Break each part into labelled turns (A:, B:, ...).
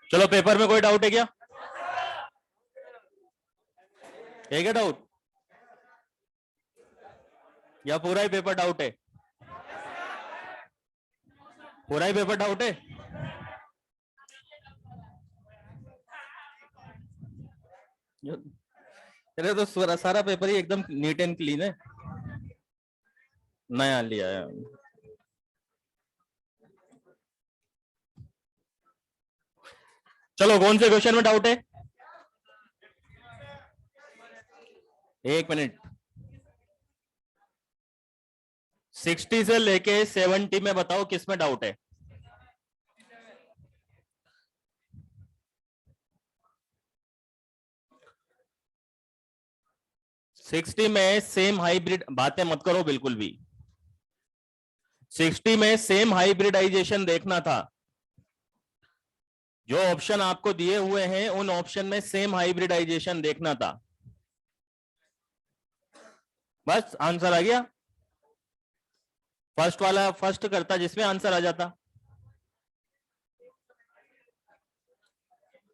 A: चलो, पेपर में कोई डाउट है क्या? है क्या डाउट? या पूरा ही पेपर डाउट है? पूरा ही पेपर डाउट है? अरे तो सारा पेपर ही एकदम नीट एंड क्लीन है, नया लिया है। चलो, कौन से क्वेश्चन में डाउट है? एक मिनट। 60 से लेके 70 में बताओ किस में डाउट है? सिक्सटी में सेम हाइब्रिड बातें मत करो बिल्कुल भी। 60 में सेम हाइब्रिडाइजेशन देखना था। जो ऑप्शन आपको दिए हुए हैं उन ऑप्शन में सेम हाइब्रिडाइजेशन देखना था। बस आंसर आ गया। फर्स्ट वाला फर्स्ट करता जिसमें आंसर आ जाता।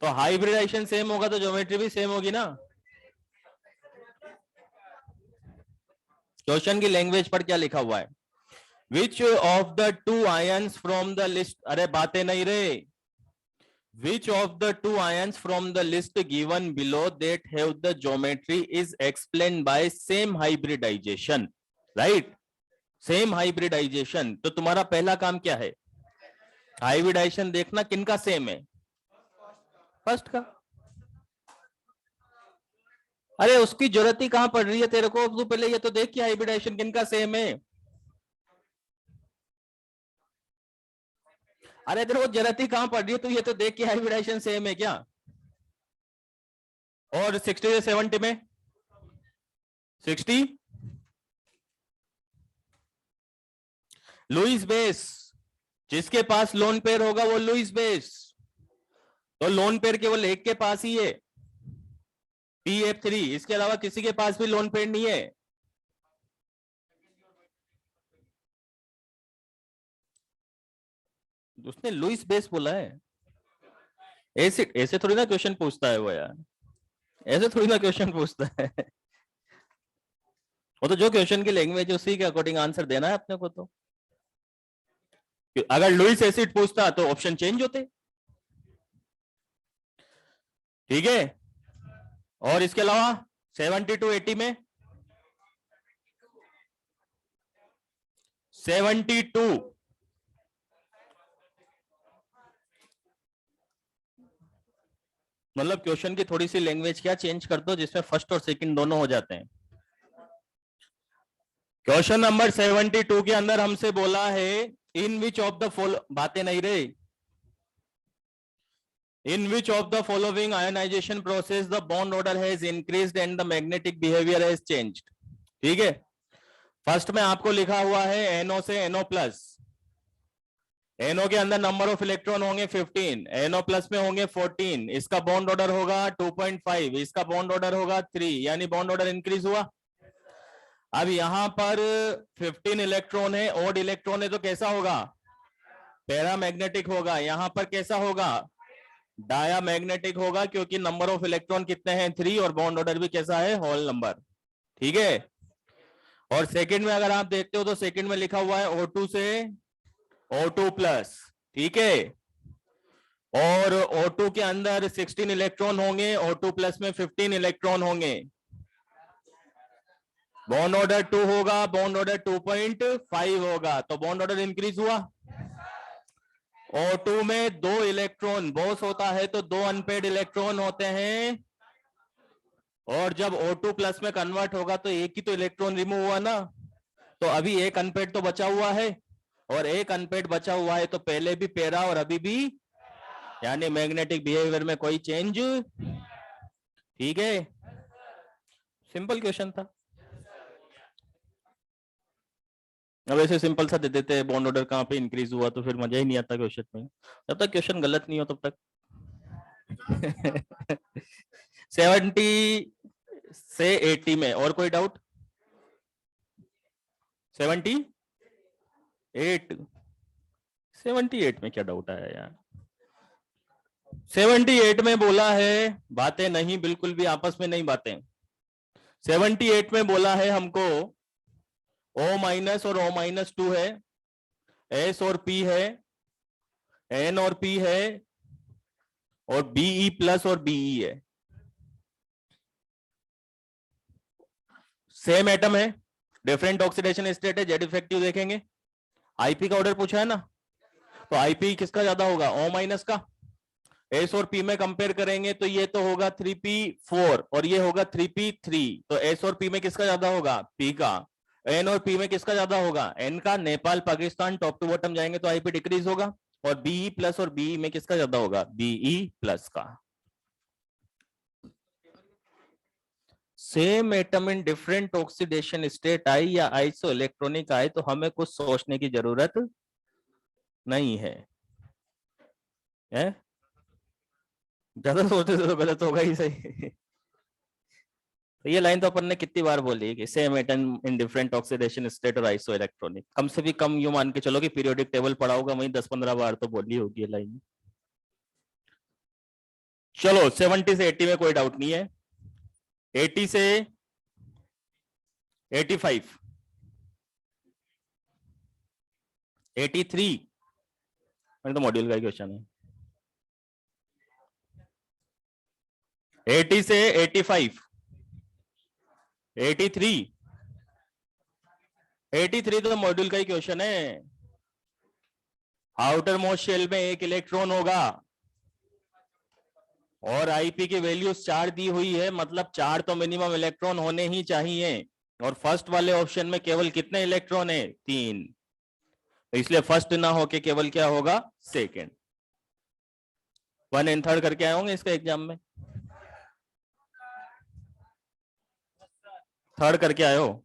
A: तो हाइब्रिडाइजेशन सेम होगा तो ज्योमेट्री भी सेम होगी ना। क्वेश्चन की लैंग्वेज पर क्या लिखा हुआ है? Which of the two ions from the list, अरे बातें नहीं रे। Which of the two ions from the list given below that have the geometry is explained by same hybridization? Right? Same hybridization. तो तुम्हारा पहला काम क्या है? हाइब्रिडाइजेशन देखना किनका सेम है। फर्स्ट का। अरे उसकी जरूरत ही कहां पड़ रही है तेरे को? तू पहले ये तो देख कि हाइब्रिडाइजेशन किनका सेम है। अरे तेरे को जरूरत ही कहां पड़ रही है? तू ये तो देख कि हाइब्रिडाइजेशन सेम है क्या। और 60 से 70 में 60 लुईस बेस। जिसके पास लोन पेयर होगा वो लुईस बेस। तो लोन पेयर केवल एक के पास ही है, PF3। इसके अलावा किसी के पास भी लोन पेयर नहीं है। उसने लुईस बेस बोला है। ऐसे ऐसे थोड़ी ना क्वेश्चन पूछता है वो यार, ऐसे थोड़ी ना क्वेश्चन पूछता है। वो तो जो क्वेश्चन की लैंग्वेज है उसी के अकॉर्डिंग आंसर देना है अपने को। तो अगर लुईस एसिड पूछता तो ऑप्शन चेंज होते। ठीक है। और इसके अलावा 70 to 80 में 72 मतलब क्वेश्चन की थोड़ी सी लैंग्वेज क्या चेंज कर दो जिसमें फर्स्ट और सेकंड दोनों हो जाते हैं। क्वेश्चन नंबर 72 के अंदर हमसे बोला है इन विच ऑफ द फॉलो, बातें नहीं रे। In which of the following ionization process the bond order has increased and the magnetic behavior has changed? ठीक है। फर्स्ट में आपको लिखा हुआ है NO से NO प्लस। NO के अंदर नंबर ऑफ इलेक्ट्रॉन होंगे 15, NO प्लस में होंगे 14। इसका बॉन्ड ऑर्डर होगा 2.5, इसका बॉन्ड ऑर्डर होगा 3, यानी बॉन्ड ऑर्डर इंक्रीज हुआ। अब यहां पर 15 इलेक्ट्रॉन है, ऑड इलेक्ट्रॉन है, तो कैसा होगा? पैरामैग्नेटिक होगा। यहां पर कैसा होगा? डायामैग्नेटिक होगा, क्योंकि नंबर ऑफ इलेक्ट्रॉन कितने हैं? 3, और बॉन्ड ऑर्डर भी कैसा है? Whole number. ठीक है। और सेकंड में अगर आप देखते हो तो सेकंड में लिखा हुआ है O2 से O2 प्लस। ठीक है। और O2 के अंदर 16 इलेक्ट्रॉन होंगे, O2 प्लस में 15 इलेक्ट्रॉन होंगे। बॉन्ड ऑर्डर 2 होगा, बॉन्ड ऑर्डर 2.5 होगा, तो बॉन्ड ऑर्डर इंक्रीज हुआ। O2 में 2 इलेक्ट्रॉन बॉस होता है तो 2 अनपेड इलेक्ट्रॉन होते हैं, और जब O2 प्लस में कन्वर्ट होगा तो एक ही तो इलेक्ट्रॉन रिमूव हुआ ना। तो अभी एक अनपेड तो बचा हुआ है, और एक अनपेड बचा हुआ है तो पहले भी पैरा और अभी भी, यानी मैग्नेटिक बिहेवियर में कोई चेंज। ठीक है, सिंपल क्वेश्चन था। अब ऐसे सिंपल सा दे देते हैं बॉन्ड ऑर्डर कहाँ पे इंक्रीज हुआ, तो फिर मजा ही नहीं आता क्वेश्चन में। जब तक क्वेश्चन गलत नहीं हो तब तक। 70 से 80 में और कोई डाउट? 78 78 में क्या डाउट आया यार? 78 में बोला है, बातें नहीं, बिल्कुल भी आपस में नहीं बातें। 78 में बोला है हमको O माइनस और O-2 है, S और P है, N और P है, और BE प्लस और BE है। सेम एटम है, डिफरेंट ऑक्सीडेशन स्टेट है, जेड इफेक्टिव देखेंगे। आईपी का ऑर्डर पूछा है ना, तो आईपी किसका ज्यादा होगा? O माइनस का। एस और पी में कंपेयर करेंगे तो ये तो होगा 3p4 और ये होगा 3p3, तो एस और पी में किसका ज्यादा होगा? पी का। एन और पी में किसका ज्यादा होगा? एन का। Nepal Pakistan top to bottom जाएंगे तो आईपी डिक्रीज होगा। और बीई प्लस और बीई में किसका ज्यादा होगा? बीई प्लस का। Same atom in different oxidation state आई या आइसो इलेक्ट्रॉनिक आए तो हमें कुछ सोचने की जरूरत नहीं है, ज्यादा सोचते तो गलत होगा ही सही। तो ये लाइन तो अपन ने कितनी बार बोली कि same atom in different oxidation state और आइसो इलेक्ट्रॉनिक, कम से भी कम यू मान के चलो कि पीरियोडिक टेबल पढ़ा होगा, वहीं 10-15 बार तो बोली होगी ये लाइन। चलो 70 से 80 में कोई डाउट नहीं है। 80 से 85, 83 मैंने तो मॉड्यूल का ही क्वेश्चन है। 80 से 85, 83, 83 तो मॉड्यूल का ही क्वेश्चन है। आउटर मोस्ट शेल में एक इलेक्ट्रॉन होगा और आईपी की वैल्यूज 4 दी हुई है, मतलब 4 तो मिनिमम इलेक्ट्रॉन होने ही चाहिए। और फर्स्ट वाले ऑप्शन में केवल कितने इलेक्ट्रॉन है? 3, इसलिए फर्स्ट ना होके केवल क्या होगा? सेकंड। 1 एंड 3 करके आए होंगे इसका एग्जाम में, 3 करके आए हो?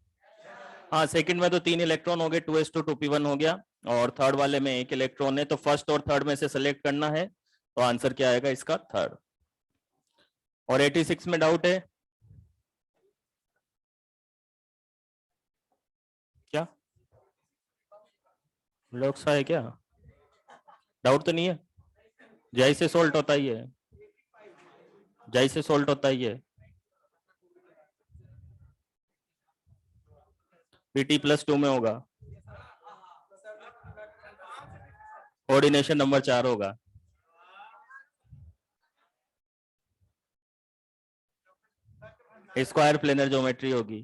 A: हाँ, सेकंड में तो 3 इलेक्ट्रॉन हो गए, 2s2 2p1 हो गया, और थर्ड वाले में 1 इलेक्ट्रॉन है, तो फर्स्ट और थर्ड में से सेलेक्ट करना है, तो आंसर क्या आएगा इसका? थर्ड। और 86 में डाउट है क्या? लोग सा है क्या? डाउट तो नहीं है? जैसे सोल्ट होता ही है, जैसे सोल्ट होता ही है। पीटी +2 में होगा, कोऑर्डिनेशन नंबर 4 होगा। स्क्वायर प्लेनर ज्योमेट्री होगी।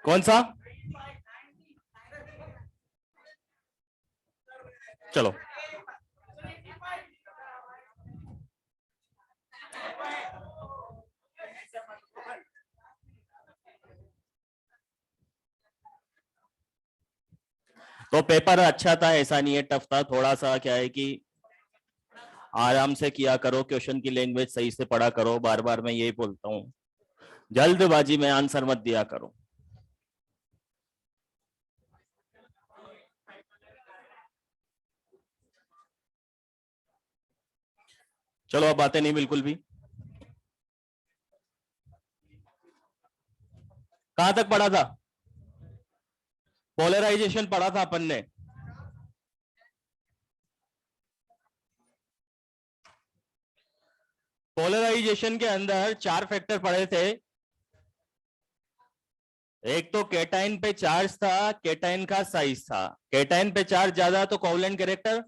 A: कौन सा? चलो तो पेपर अच्छा था, ऐसा नहीं है टफ था, थोड़ा सा क्या है कि आराम से किया करो, क्वेश्चन की लैंग्वेज सही से पढ़ा करो, बार बार मैं यही बोलता हूँ, जल्दबाजी में आंसर मत दिया करो। चलो अब बातें नहीं बिल्कुल भी। कहां तक पढ़ा था? पोलराइजेशन पढ़ा था अपन ने। पोलराइजेशन के अंदर 4 फैक्टर पढ़े थे। एक तो केटाइन पे चार्ज था, केटाइन का साइज था। केटाइन पे चार्ज ज्यादा तो कोवलेंट कैरेक्टर,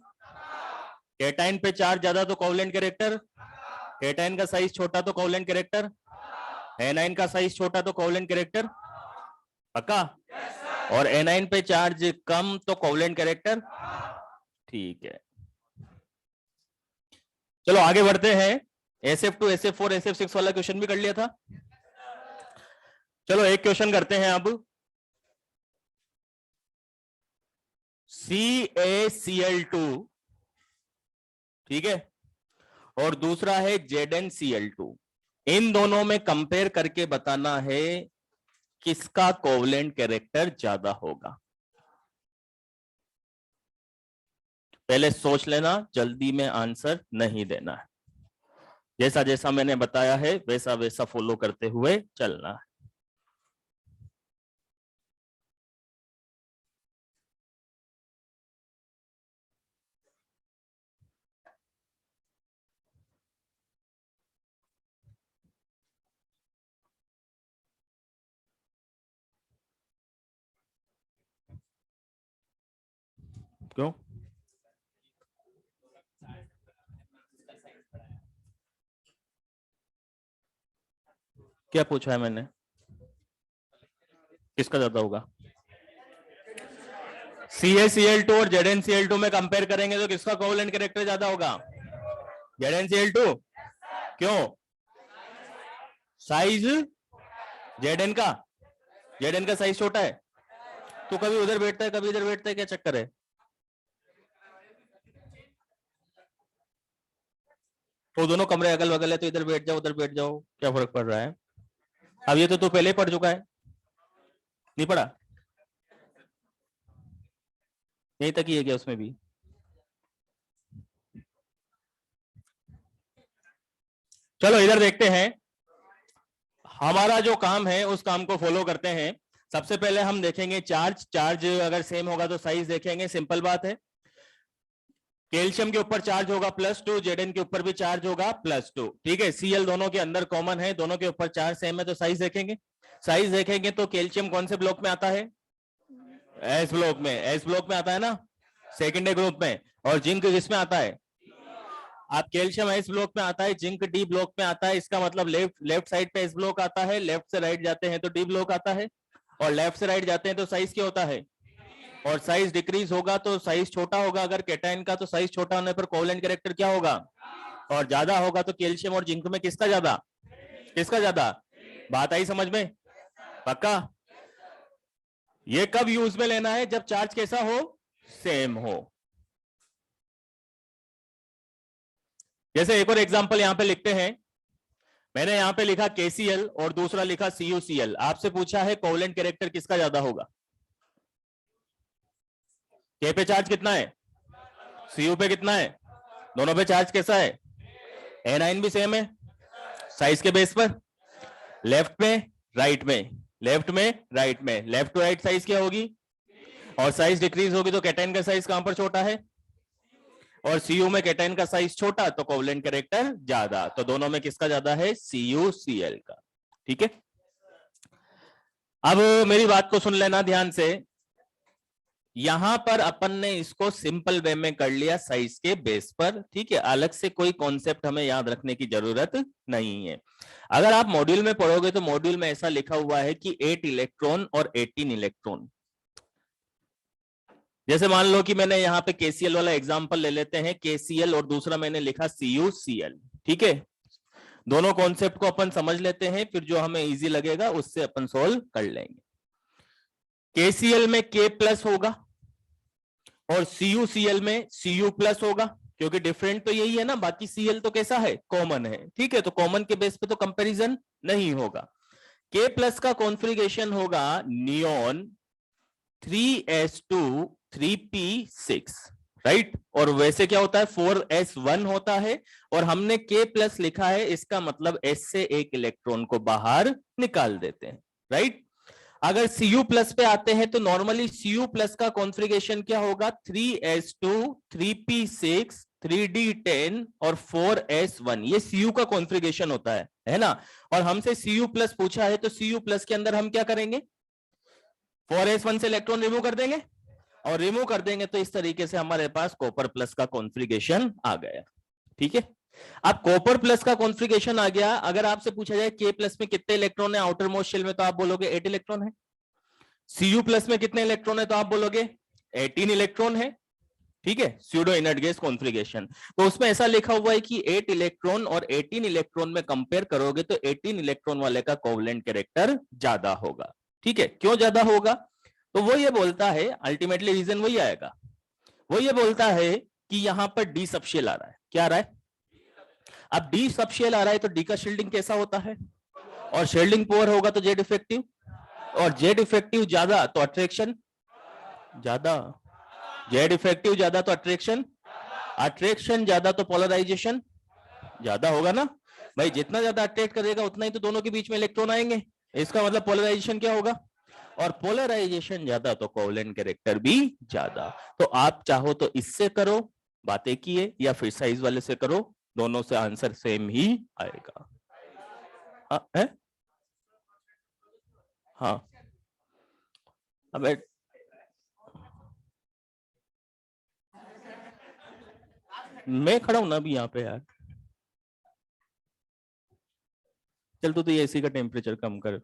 A: केटाइन पे चार्ज ज्यादा तो कोवलेंट कैरेक्टर, केटाइन का साइज छोटा तो कोवलेंट कैरेक्टर, एनाइन का साइज छोटा तो कोवलेंट कैरेक्टर, पक्का? और एनाइन पे चार्ज कम तो कोवलेंट कैरेक्टर, ठीक है। चलो आगे बढ़ते हैं। SF2 SF4 SF6 वाला क्वेश्चन भी कर लिया था। चलो एक क्वेश्चन करते हैं अब। CaCl2 ठीक है, और दूसरा है ZnCl2। इन दोनों में कंपेयर करके बताना है किसका कोवलेंट कैरेक्टर ज्यादा होगा। पहले सोच लेना, जल्दी में आंसर नहीं देना है। जैसा जैसा मैंने बताया है वैसा वैसा फॉलो करते हुए चलना है। क्यों? क्या पूछा है मैंने? किसका ज्यादा होगा? CaCl2 और ZnCl2 में कंपेयर करेंगे तो किसका कोवलेंट कैरेक्टर ज्यादा होगा? ZnCl2। क्यों? साइज Zn का, Zn का साइज छोटा है, तो कभी उधर बैठता है कभी इधर बैठता है, क्या चक्कर है? तो दोनों कमरे अगल बगल है तो इधर बैठ जाओ उधर बैठ जाओ, क्या फर्क पड़ रहा है? अब ये तो तू पहले ही पढ़ चुका है, नहीं पढ़ा? यहीं तक ही है क्या उसमें भी? चलो इधर देखते हैं, हमारा जो काम है उस काम को फॉलो करते हैं। सबसे पहले हम देखेंगे चार्ज। चार्ज अगर सेम होगा तो साइज देखेंगे, सिंपल बात है। कैल्शियम के ऊपर चार्ज होगा +2, Zn के ऊपर भी चार्ज होगा +2, ठीक है। Cl दोनों के अंदर कॉमन है, दोनों के ऊपर चार्ज सेम है, तो साइज देखेंगे। साइज देखेंगे तो कैल्शियम कौन से ब्लॉक में आता है? एस ब्लॉक में। एस ब्लॉक में आता है ना, सेकेंडरी ग्रुप में। और जिंक किस में आता है? आप कैल्शियम एस ब्लॉक में आता है, जिंक डी ब्लॉक में आता है। इसका मतलब लेफ्ट साइड पे एस ब्लॉक आता है, लेफ्ट से राइट जाते हैं तो डी ब्लॉक आता है, और लेफ्ट से राइट जाते हैं तो साइज क्या होता है? और साइज डिक्रीज होगा तो साइज छोटा होगा अगर कैटायन का, तो साइज छोटा होने पर कोवलेंट कैरेक्टर क्या होगा? और ज्यादा होगा तो कैल्शियम और जिंक में किसका ज्यादा? किसका ज्यादा? बात आई समझ में? पक्का? ये कब यूज में लेना है? जब चार्ज कैसा हो? सेम हो। जैसे एक और एग्जांपल यहां पे लिखते हैं, मैंने यहां पे लिखा KCl और दूसरा लिखा CuCl। आपसे पूछा है कोवलेंट कैरेक्टर किसका ज्यादा होगा? K पे चार्ज कितना है, Cu पे कितना है, दोनों पे चार्ज कैसा है? एनाइन भी सेम है, साइज के बेस पर। लेफ्ट में राइट में, लेफ्ट में राइट में, लेफ्ट टू राइट साइज क्या होगी? और साइज डिक्रीज होगी तो कैटायन का साइज कहां पर छोटा है? और Cu में कैटायन का साइज छोटा तो कोवलेंट कैरेक्टर ज्यादा, तो दोनों में किसका ज्यादा है? CuCl का, ठीक है। अब मेरी बात को सुन लेना ध्यान से, यहां पर अपन ने इसको सिंपल वे में कर लिया साइज के बेस पर, ठीक है। अलग से कोई कॉन्सेप्ट हमें याद रखने की जरूरत नहीं है। अगर आप मॉड्यूल में पढ़ोगे तो मॉड्यूल में ऐसा लिखा हुआ है कि 8 इलेक्ट्रॉन और 18 इलेक्ट्रॉन। जैसे मान लो कि मैंने यहाँ पे KCl वाला एग्जांपल ले लेते हैं, KCl और दूसरा मैंने लिखा CuCl, ठीक है। दोनों कॉन्सेप्ट को अपन समझ लेते हैं, फिर जो हमें इजी लगेगा उससे अपन सोल्व कर लेंगे। KCl में K+ होगा और CuCl में Cu+ होगा, क्योंकि डिफरेंट तो यही है ना, बाकी Cl तो कैसा है? कॉमन है, ठीक है। तो कॉमन के बेस पे तो कंपैरिजन नहीं होगा। K+ का कॉन्फ़िगरेशन होगा नियॉन 3s2 3p6, राइट। और वैसे क्या होता है? 4s1 होता है, और हमने K+ लिखा है, इसका मतलब S से एक इलेक्ट्रॉन को बाहर निकाल देते हैं, राइट। अगर Cu+ पे आते हैं तो नॉर्मली Cu+ का कॉन्फ़िगरेशन क्या होगा? 3s2 3p6 3d10 और 4s1, ये Cu का कॉन्फ़िगरेशन होता है ना। और हमसे Cu+ पूछा है तो Cu+ के अंदर हम क्या करेंगे? 4s1 से इलेक्ट्रॉन रिमूव कर देंगे, और रिमूव कर देंगे तो इस तरीके से हमारे पास Cu+ का कॉन्फ़िगरेशन आ गया, ठीक है। अब Cu+ का कॉन्फ़िगरेशन आ गया, अगर आपसे पूछा जाए K+ में कितने इलेक्ट्रॉन है आउटर मोस्ट शेल में, तो आप बोलोगे 8 इलेक्ट्रॉन है। Cu+ में कितने इलेक्ट्रॉन है, तो आप बोलोगे 18 इलेक्ट्रॉन है, ठीक है। स्यूडो इनर्ट गैस कॉन्फ़िगरेशन, तो उसमें ऐसा लिखा हुआ है कि 8 इलेक्ट्रॉन और 18 इलेक्ट्रॉन में कंपेयर करोगे तो 18 इलेक्ट्रॉन वाले का कोवलेंट कैरेक्टर ज्यादा होगा, ठीक है। क्यों ज्यादा होगा? तो वो ये बोलता है, अल्टीमेटली रीजन वही आएगा, वो ये बोलता है कि यहां पर डी सबशेल आ रहा है। क्या आ रहा है? अब डी सबशेल आ रहा है तो डी का शील्डिंग कैसा होता है? और शील्डिंग पुअर होगा तो जेड इफेक्टिव, और जेड इफेक्टिव ज्यादा तो अट्रैक्शन ज्यादा, जेड इफेक्टिव ज्यादा तो अट्रैक्शन, अट्रैक्शन ज्यादा तो पोलराइजेशन ज्यादा होगा ना भाई। जितना ज्यादा अट्रैक्ट करेगा उतना ही तो दोनों के बीच में इलेक्ट्रॉन आएंगे। इसका मतलब पोलराइजेशन क्या होगा? और पोलराइजेशन ज्यादा तो कोवेलेंट कैरेक्टर भी ज्यादा। तो आप चाहो तो इससे करो, बातें किए, या फिर साइज वाले से करो, दोनों से आंसर सेम ही आएगा। है? हाँ, अब मैं खड़ा हूं ना अभी यहाँ पे यार। चल तू तो ये एसी का टेम्परेचर कम कर।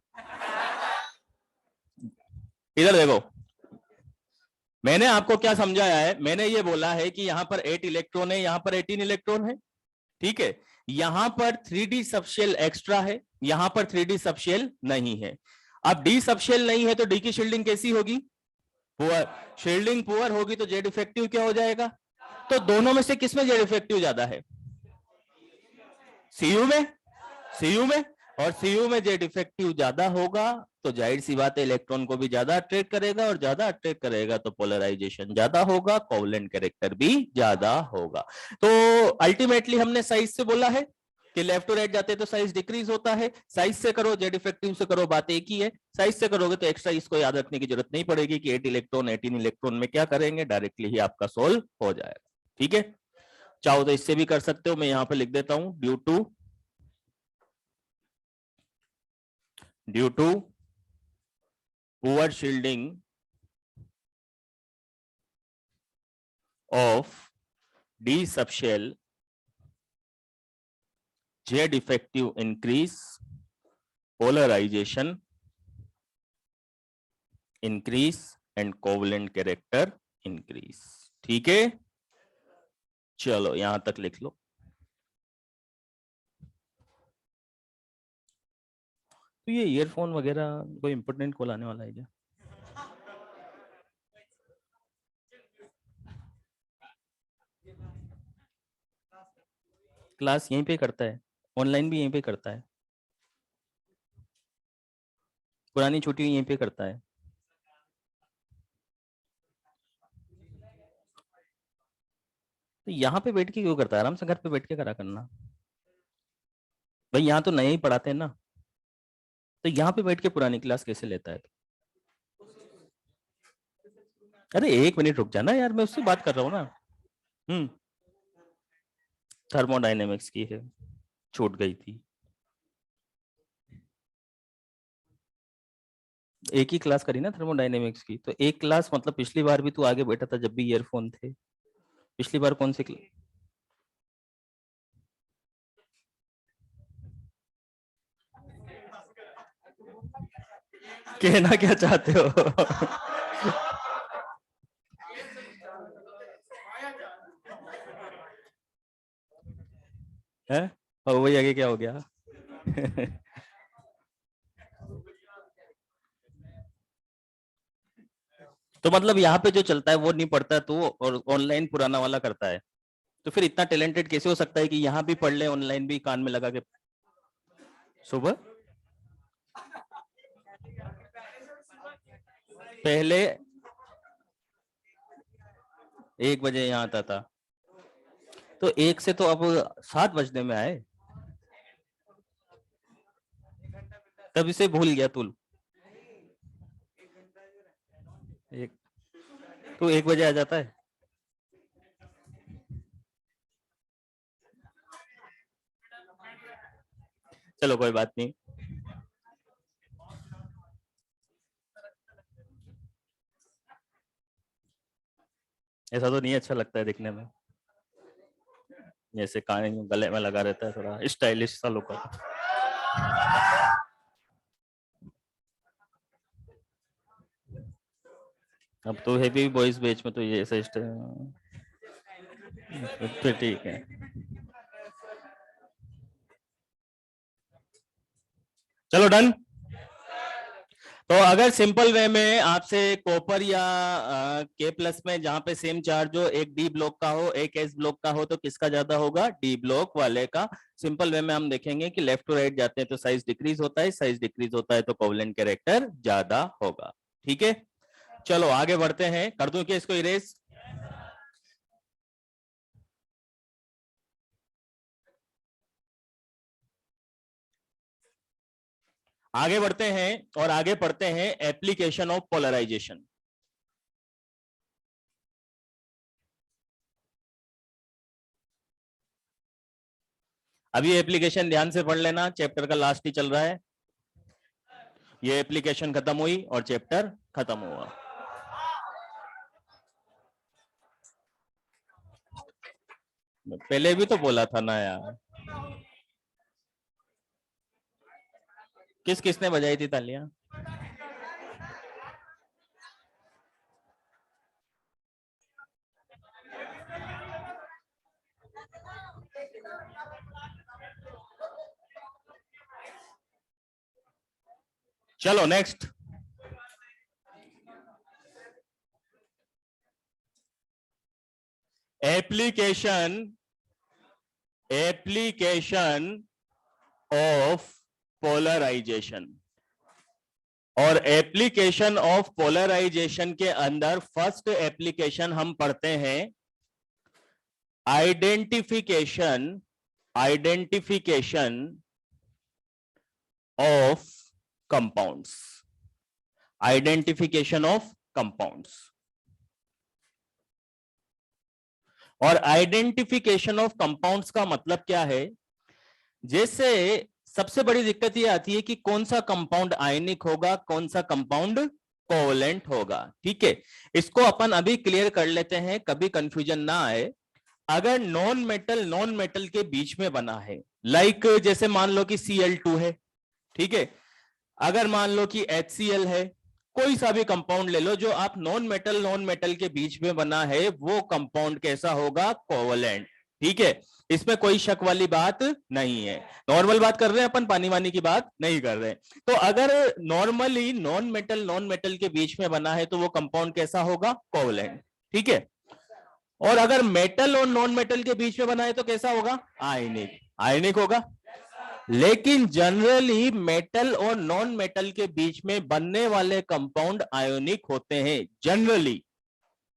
A: इधर देखो, मैंने आपको क्या समझाया है? मैंने ये बोला है कि यहां पर 8 इलेक्ट्रॉन है, यहां पर 18 इलेक्ट्रॉन है, ठीक है। यहां पर 3D सबशेल एक्स्ट्रा है, यहां पर 3D सबशेल नहीं है। अब डी सबशेल नहीं है तो डी की शील्डिंग कैसी होगी? पुअर। शील्डिंग पुअर होगी तो जेड इफेक्टिव क्या हो जाएगा? तो दोनों में से किसमें जेड इफेक्टिव ज्यादा है? सीयू में, सीयू में। और सीयू में जेड इफेक्टिव ज्यादा होगा तो जाहिर सी बात है इलेक्ट्रॉन को भी ज्यादा अट्रैक्ट करेगा, और ज्यादा अट्रैक्ट करेगा तो पोलराइजेशन ज्यादा होगा, कोवेलेंट कैरेक्टर भी ज्यादा होगा। तो अल्टीमेटली हमने साइज से बोला है कि लेफ्ट टू राइट जाते हैं तो साइज डिक्रीज होता है। साइज से करो, जेड इफेक्टिव से करो, बात एक ही है। साइज से करोगे तो एक्स्ट्रा इसको याद रखने की जरूरत नहीं पड़ेगी कि 8 इलेक्ट्रॉन 18 इलेक्ट्रॉन में क्या करेंगे, डायरेक्टली ही आपका सोल्व हो जाएगा। ठीक है, चाहो तो इससे भी कर सकते हो, मैं यहां पर लिख देता हूं due to poor shielding of D subshell, Z effective increase, polarization increase and covalent character increase। ठीक है, चलो यहां तक लिख लो। तो ये ईयरफोन वगैरह कोई इंपोर्टेंट कॉल आने वाला है क्या? क्लास यहीं पे करता है, ऑनलाइन भी यहीं पे करता है, पुरानी छुट्टी यहीं पे करता है। तो यहाँ पे बैठ के क्यों करता है? आराम से घर पे बैठ के करा करना भाई, यहाँ तो नए ही पढ़ाते हैं ना, तो यहाँ पे बैठ के पुरानी क्लास कैसे लेता है? अरे 1 मिनट रुक जाना यार, मैं उससे बात कर रहा हूँ ना। थर्मोडायनेमिक्स की है, छूट गई थी। एक ही क्लास करी ना थर्मोडायनेमिक्स की, तो एक क्लास मतलब पिछली बार भी तू आगे बैठा था जब भी ईयरफोन थे। पिछली बार कौन सी कहना क्या चाहते हो? है? और वही आगे क्या हो गया? तो मतलब यहाँ पे जो चलता है वो नहीं पढ़ता तू, और ऑनलाइन पुराना वाला करता है, तो फिर इतना टैलेंटेड कैसे हो सकता है कि यहाँ भी पढ़ ले, ऑनलाइन भी कान में लगा के? सुबह पहले 1 बजे यहाँ आता था, तो 1 से तो अब 7 बजने में आए, तब इसे भूल गया तू। एक तो 1 बजे आ जाता है। चलो कोई बात नहीं, ऐसा तो नहीं अच्छा लगता है दिखने में, जैसे कान गले में लगा रहता है, थोड़ा स्टाइलिश सा लुक। अब तो है भी बॉयज बैच में, तो ये ऐसा तो ठीक है। चलो डन। तो अगर सिंपल वे में आपसे कॉपर या के प्लस में जहां पे सेम चार्ज हो, एक डी ब्लॉक का हो एक एस ब्लॉक का हो, तो किसका ज्यादा होगा? डी ब्लॉक वाले का। सिंपल वे में हम देखेंगे कि लेफ्ट टू राइट जाते हैं तो साइज डिक्रीज होता है, साइज डिक्रीज होता है तो कोवेलेंट कैरेक्टर ज्यादा होगा। ठीक है, चलो आगे बढ़ते हैं। कर दूं क्या इसको इरेज? आगे बढ़ते हैं और आगे पढ़ते हैं एप्लीकेशन ऑफ पोलराइजेशन। अभी एप्लीकेशन ध्यान से पढ़ लेना, चैप्टर का लास्ट ही चल रहा है। ये एप्लीकेशन खत्म हुई और चैप्टर खत्म हुआ। पहले भी तो बोला था ना यार। किस किसने बजाई थी तालियां? चलो नेक्स्ट। Application of polarisation. और एप्लीकेशन ऑफ पोलराइजेशन के अंदर फर्स्ट एप्लीकेशन हम पढ़ते हैं identification of compounds. Identification of compounds. और आइडेंटिफिकेशन ऑफ कंपाउंड्स का मतलब क्या है? जैसे सबसे बड़ी दिक्कत ये आती है कि कौन सा कंपाउंड आयनिक होगा, कौन सा कंपाउंड कोवेलेंट होगा। ठीक है, इसको अपन अभी क्लियर कर लेते हैं, कभी कंफ्यूजन ना आए। अगर नॉन मेटल के बीच में बना है, लाइक जैसे मान लो कि Cl2 है, ठीक है, अगर मान लो कि HCl है, कोई सा भी कंपाउंड ले लो जो आप नॉन मेटल के बीच में बना है, वो कंपाउंड कैसा होगा? कोवेलेंट। ठीक है, इसमें कोई शक वाली बात नहीं है। नॉर्मल बात कर रहे हैं अपन, पानी वानी की बात नहीं कर रहे। तो अगर नॉर्मली नॉन मेटल के बीच में बना है तो वो कंपाउंड कैसा होगा? कोवेलेंट। ठीक है, और अगर मेटल और नॉन मेटल के बीच में बना है तो कैसा होगा? आयनिक। आयनिक होगा। लेकिन जनरली मेटल और नॉन मेटल के बीच में बनने वाले कंपाउंड आयोनिक होते हैं जनरली,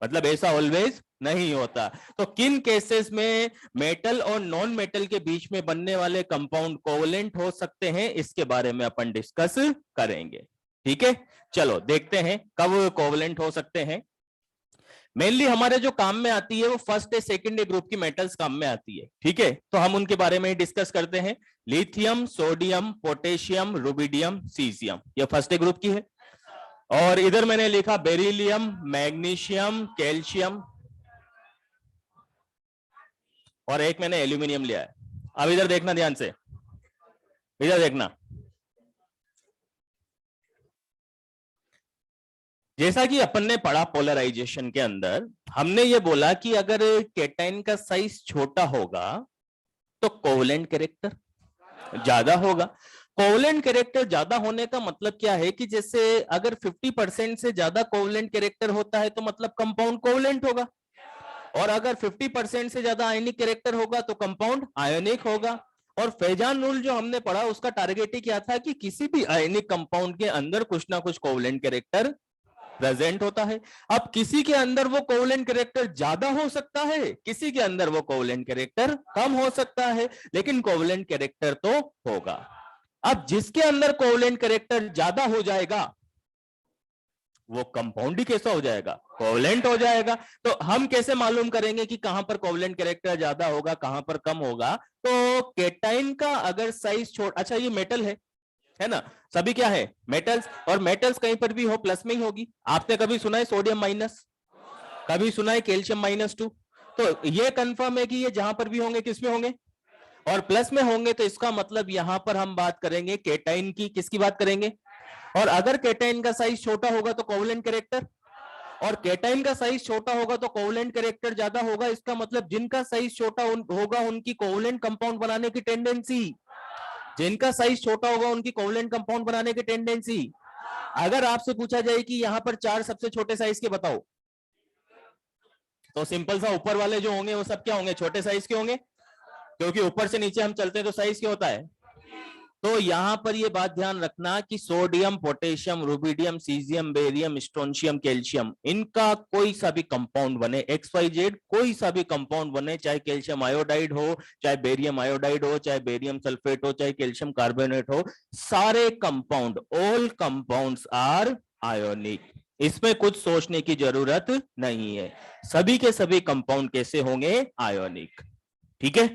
A: मतलब ऐसा ऑलवेज नहीं होता। तो किन केसेस में मेटल और नॉन मेटल के बीच में बनने वाले कंपाउंड कोवेलेंट हो सकते हैं, इसके बारे में अपन डिस्कस करेंगे। ठीक है, चलो देखते हैं कब कोवेलेंट हो सकते हैं। मेनली हमारे जो काम में आती है वो first A second A group की मेटल्स काम में आती है। ठीक है, तो हम उनके बारे में ही डिस्कस करते हैं। Lithium, sodium, potassium, rubidium, caesium, ये फर्स्ट ए ग्रुप की है। और इधर मैंने लिखा बेरिलियम, मैग्नीशियम, कैल्शियम, और एक मैंने एल्यूमिनियम लिया है। अब इधर देखना ध्यान से, इधर देखना। जैसा कि अपन ने पढ़ा पोलराइजेशन के अंदर, हमने ये बोला कि अगर केटाइन का साइज छोटा होगा तो कोवेलेंट कैरेक्टर ज्यादा होगा। कोवेलेंट कैरेक्टर ज्यादा होने का मतलब क्या है कि जैसे अगर 50% से ज्यादा कोवेलेंट कैरेक्टर होता है तो मतलब कंपाउंड कोवेलेंट होगा, और अगर 50% से ज्यादा आयनिक कैरेक्टर होगा तो कंपाउंड आयनिक होगा। और फेजान रूल जो हमने पढ़ा उसका टारगेट ही क्या था कि किसी भी आयनिक कंपाउंड के अंदर कुछ ना कुछ कोवेलेंट कैरेक्टर प्रेजेंट होता है। अब किसी के अंदर वो कोवेलेंट कैरेक्टर ज्यादा हो सकता है, किसी के अंदर वो कोवेलेंट कैरेक्टर कम हो सकता है, लेकिन कोवेलेंट कैरेक्टर तो होगा। अब जिसके अंदर कोवेलेंट कैरेक्टर ज्यादा हो जाएगा वो कंपाउंड ही कैसा हो जाएगा? कोवेलेंट हो जाएगा। तो हम कैसे मालूम करेंगे कि कहां पर कोवेलेंट कैरेक्टर ज्यादा होगा, कहां पर कम होगा? तो केटाइन का अगर साइज अच्छा ये मेटल है ना, सभी क्या है? मेटल्स। और मेटल्स कहीं पर भी हो प्लस में ही होगी। आपने कभी सुना है सोडियम माइनस? कभी सुना है कैल्शियम -2? तो ये कंफर्म है कि ये जहां पर भी होंगे किस में होंगे? और प्लस में होंगे। तो इसका मतलब यहां पर हम बात करेंगे केटाइन की। किसकी बात करेंगे? और अगर केटाइन का साइज छोटा होगा तो कोवेलेंट कैरेक्टर, और केटाइन का साइज छोटा होगा तो कोवेलेंट कैरेक्टर ज्यादा होगा। इसका मतलब जिनका साइज छोटा होगा उनकी कोवेलेंट कंपाउंड बनाने की टेंडेंसी, जिनका साइज छोटा होगा उनकी कोवेलेंट कंपाउंड बनाने की टेंडेंसी। अगर आपसे पूछा जाए कि यहां पर 4 सबसे छोटे साइज के बताओ, तो सिंपल सा ऊपर वाले जो होंगे वो सब क्या होंगे, छोटे साइज के होंगे, क्योंकि ऊपर से नीचे हम चलते हैं तो साइज क्या होता है। तो यहां पर ये बात ध्यान रखना कि sodium, potassium, rubidium, caesium, barium, strontium, calcium, इनका कोई सा भी कंपाउंड बने, XYZ कोई सा भी कंपाउंड बने, चाहे कैल्शियम आयोडाइड हो, चाहे बेरियम आयोडाइड हो, चाहे बेरियम सल्फेट हो, चाहे कैल्शियम कार्बोनेट हो, सारे compound, all compounds are ionic. इसमें कुछ सोचने की जरूरत नहीं है, सभी के सभी कंपाउंड कैसे होंगे, आयोनिक। ठीक है,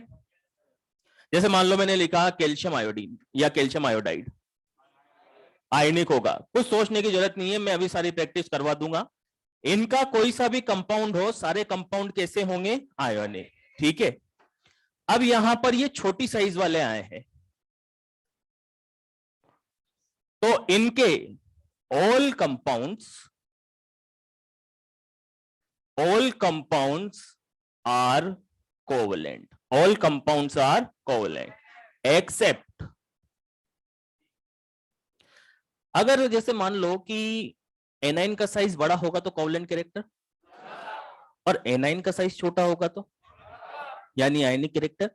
A: जैसे मान लो मैंने लिखा कैल्शियम आयोडीन या कैल्शियम आयोडाइड, आयनिक होगा, कुछ सोचने की जरूरत नहीं है, मैं अभी सारी प्रैक्टिस करवा दूंगा। इनका कोई सा भी कंपाउंड हो, सारे कंपाउंड कैसे होंगे, आयोनिक। ठीक है, अब यहां पर ये छोटी साइज वाले आए हैं, तो इनके all compounds are covalent, all compounds are covalent except, अगर जैसे मान लो कि एनाइन का साइज बड़ा होगा तो कोवलेंट कैरेक्टर, और एनाइन का साइज छोटा होगा तो यानी आयनिक कैरेक्टर,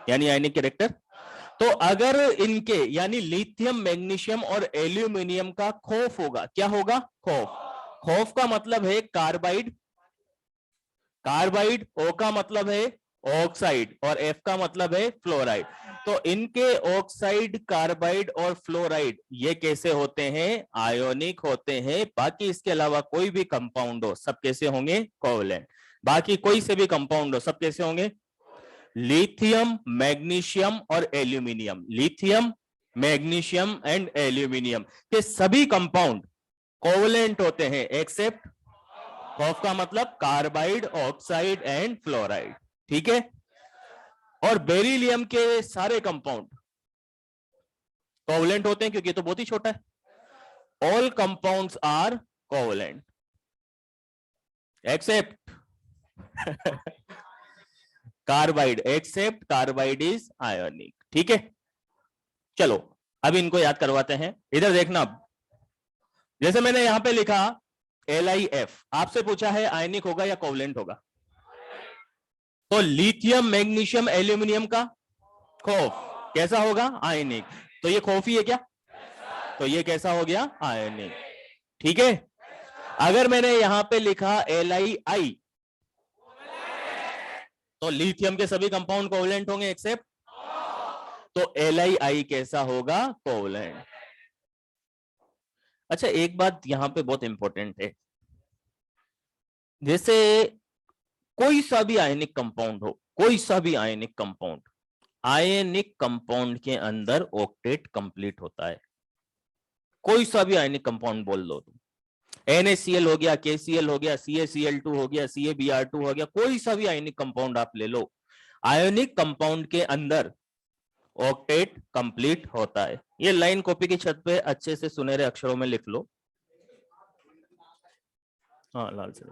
A: यानी आयनिक कैरेक्टर। तो अगर इनके यानी लिथियम, मैग्नीशियम और एल्यूमिनियम का खौफ होगा, क्या होगा, खौफ, खौफ का मतलब है कार्बाइड, कार्बाइड, ओ का मतलब है ऑक्साइड और एफ का मतलब है फ्लोराइड। तो इनके ऑक्साइड, कार्बाइड और फ्लोराइड ये कैसे होते हैं, आयोनिक होते हैं। बाकी इसके अलावा कोई भी कंपाउंड हो सब कैसे होंगे, कोवलेंट। बाकी कोई से भी कंपाउंड हो सब कैसे होंगे, लिथियम, मैग्नीशियम और aluminium, lithium, magnesium and aluminium के सभी कंपाउंड कोवलेंट होते हैं एक्सेप्ट, खौफ का मतलब कार्बाइड, ऑक्साइड एंड फ्लोराइड। ठीक है, और बेरिलियम के सारे कंपाउंड कोवलेंट होते हैं क्योंकि ये तो बहुत ही छोटा है। All compounds are covalent except carbide, except carbide is ionic. ठीक है, चलो अब इनको याद करवाते हैं, इधर देखना। जैसे मैंने यहां पे लिखा LiF, आपसे पूछा है आयनिक होगा या कोवलेंट होगा, तो लिथियम, मैग्नीशियम, एल्यूमिनियम का खौफ कैसा होगा, आयनिक। तो ये खौफ ही है क्या, तो ये कैसा हो गया, आयनिक। ठीक है, अगर मैंने यहां पे लिखा LiI, तो लिथियम के सभी कंपाउंड कोवलेंट होंगे एक्सेप्ट, तो LiI कैसा होगा, कोवलेंट। अच्छा एक बात यहां पे बहुत इंपॉर्टेंट है, जैसे कोई सा भी आयनिक कंपाउंड हो, कोई सा भी आयनिक कंपाउंड, आयनिक कंपाउंड के अंदर ऑक्टेट कंप्लीट होता है। कोई सा भी आयनिक कंपाउंड बोल दो तुम, NaCl हो गया, KCl हो गया, CaCl2 हो गया, CaBr2 हो गया, कोई सा भी आयनिक कंपाउंड आप ले लो, आयनिक कंपाउंड के अंदर ऑक्टेट कंप्लीट होता है। ये लाइन कॉपी की छत पे अच्छे से सुनहरे अक्षरों में लिख लो। हाँ लाल से,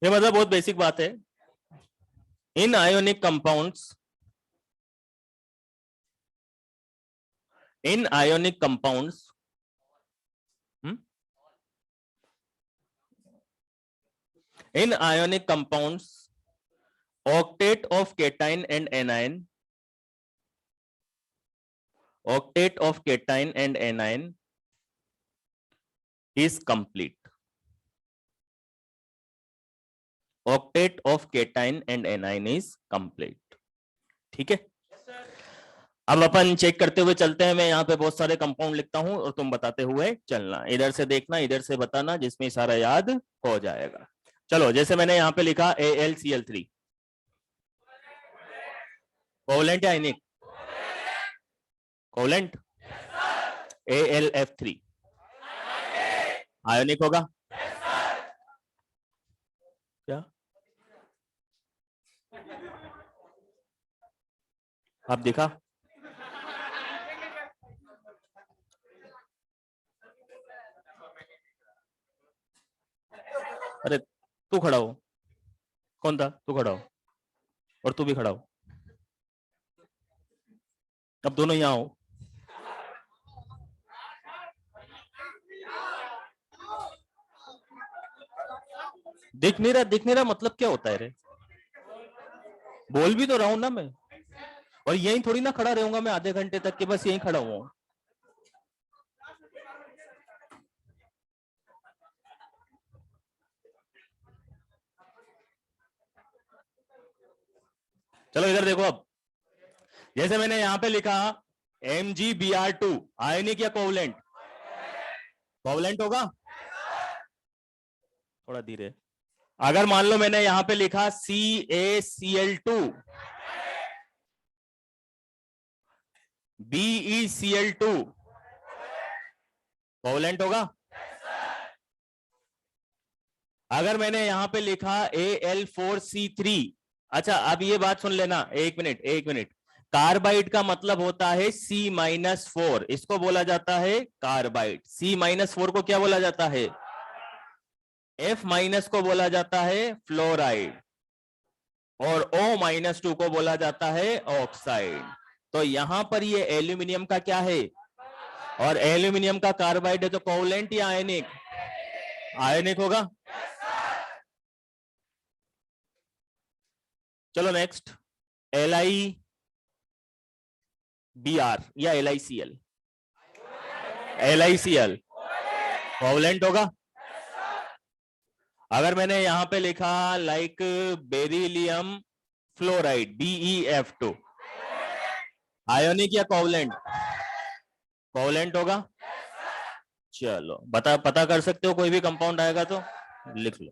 A: ये मतलब बहुत बेसिक बात है। इन ionic compounds, in ionic compounds, in ionic compounds, octet of cation and anion, octet of cation and anion is complete, octet of cation and anion is complete। ठीक है, अब अपन चेक करते हुए चलते हैं। मैं यहाँ पे बहुत सारे कंपाउंड लिखता हूं और तुम बताते हुए चलना, इधर से देखना इधर से बताना, जिसमें सारा याद हो जाएगा। चलो जैसे मैंने यहाँ पे लिखा AlCl3, कोवलेंट या आयनिक, कोवलेंट। AlF3 आयोनिक होगा, क्या आप दिखा, अरे तू खड़ा हो, कौन था, तू खड़ा हो और तू भी खड़ा हो, अब दोनों यहाँ हो। दिख नहीं रहा मतलब क्या होता है रे? बोल भी तो रहा हूं ना मैं, और यहीं थोड़ी ना खड़ा रहूंगा मैं आधे घंटे तक के, बस यहीं खड़ा हुआ। चलो इधर देखो अब, जैसे मैंने यहां पे लिखा MgBr2 आयनिक या कोवलेंट? कोवलेंट होगा। थोड़ा धीरे। अगर मान लो मैंने यहां पे लिखा CaCl2 BeCl2 कोवलेंट होगा। अगर मैंने यहां पे लिखा Al4C3, अच्छा अब ये बात सुन लेना, एक मिनट एक मिनट। कार्बाइड का मतलब होता है C-4, इसको बोला जाता है कार्बाइड। C-4 को क्या बोला जाता है? F- को बोला जाता है फ्लोराइड, और O-2 को बोला जाता है ऑक्साइड। तो यहां पर ये एल्यूमिनियम का क्या है? और एल्यूमिनियम का कार्बाइड है तो कोवलेंट या आयनिक? आयनिक होगा। चलो नेक्स्ट, LiBr या LiCl? LiCl कोवलेंट होगा। अगर मैंने यहां पे लिखा like beryllium fluoride BeF2, ionic या कोवलेंट? कोवलेंट होगा। चलो बता, पता कर सकते हो कोई भी कंपाउंड आएगा तो लिख लो।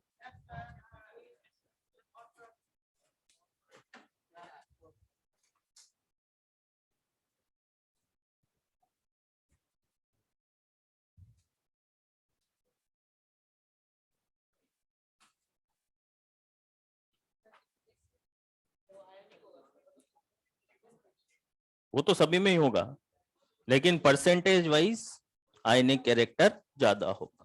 A: वो तो सभी में ही होगा, लेकिन परसेंटेज वाइज आयनिक कैरेक्टर ज्यादा होगा।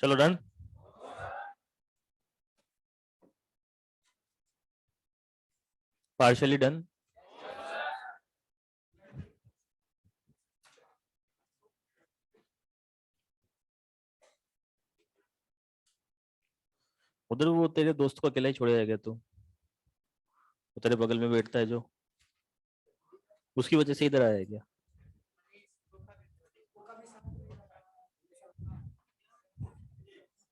A: चलो डन। Partially done. उधर वो तेरे दोस्त को अकेला ही छोड़े जाएगा तू, वो तेरे बगल में बैठता है जो, उसकी वजह से इधर आया क्या?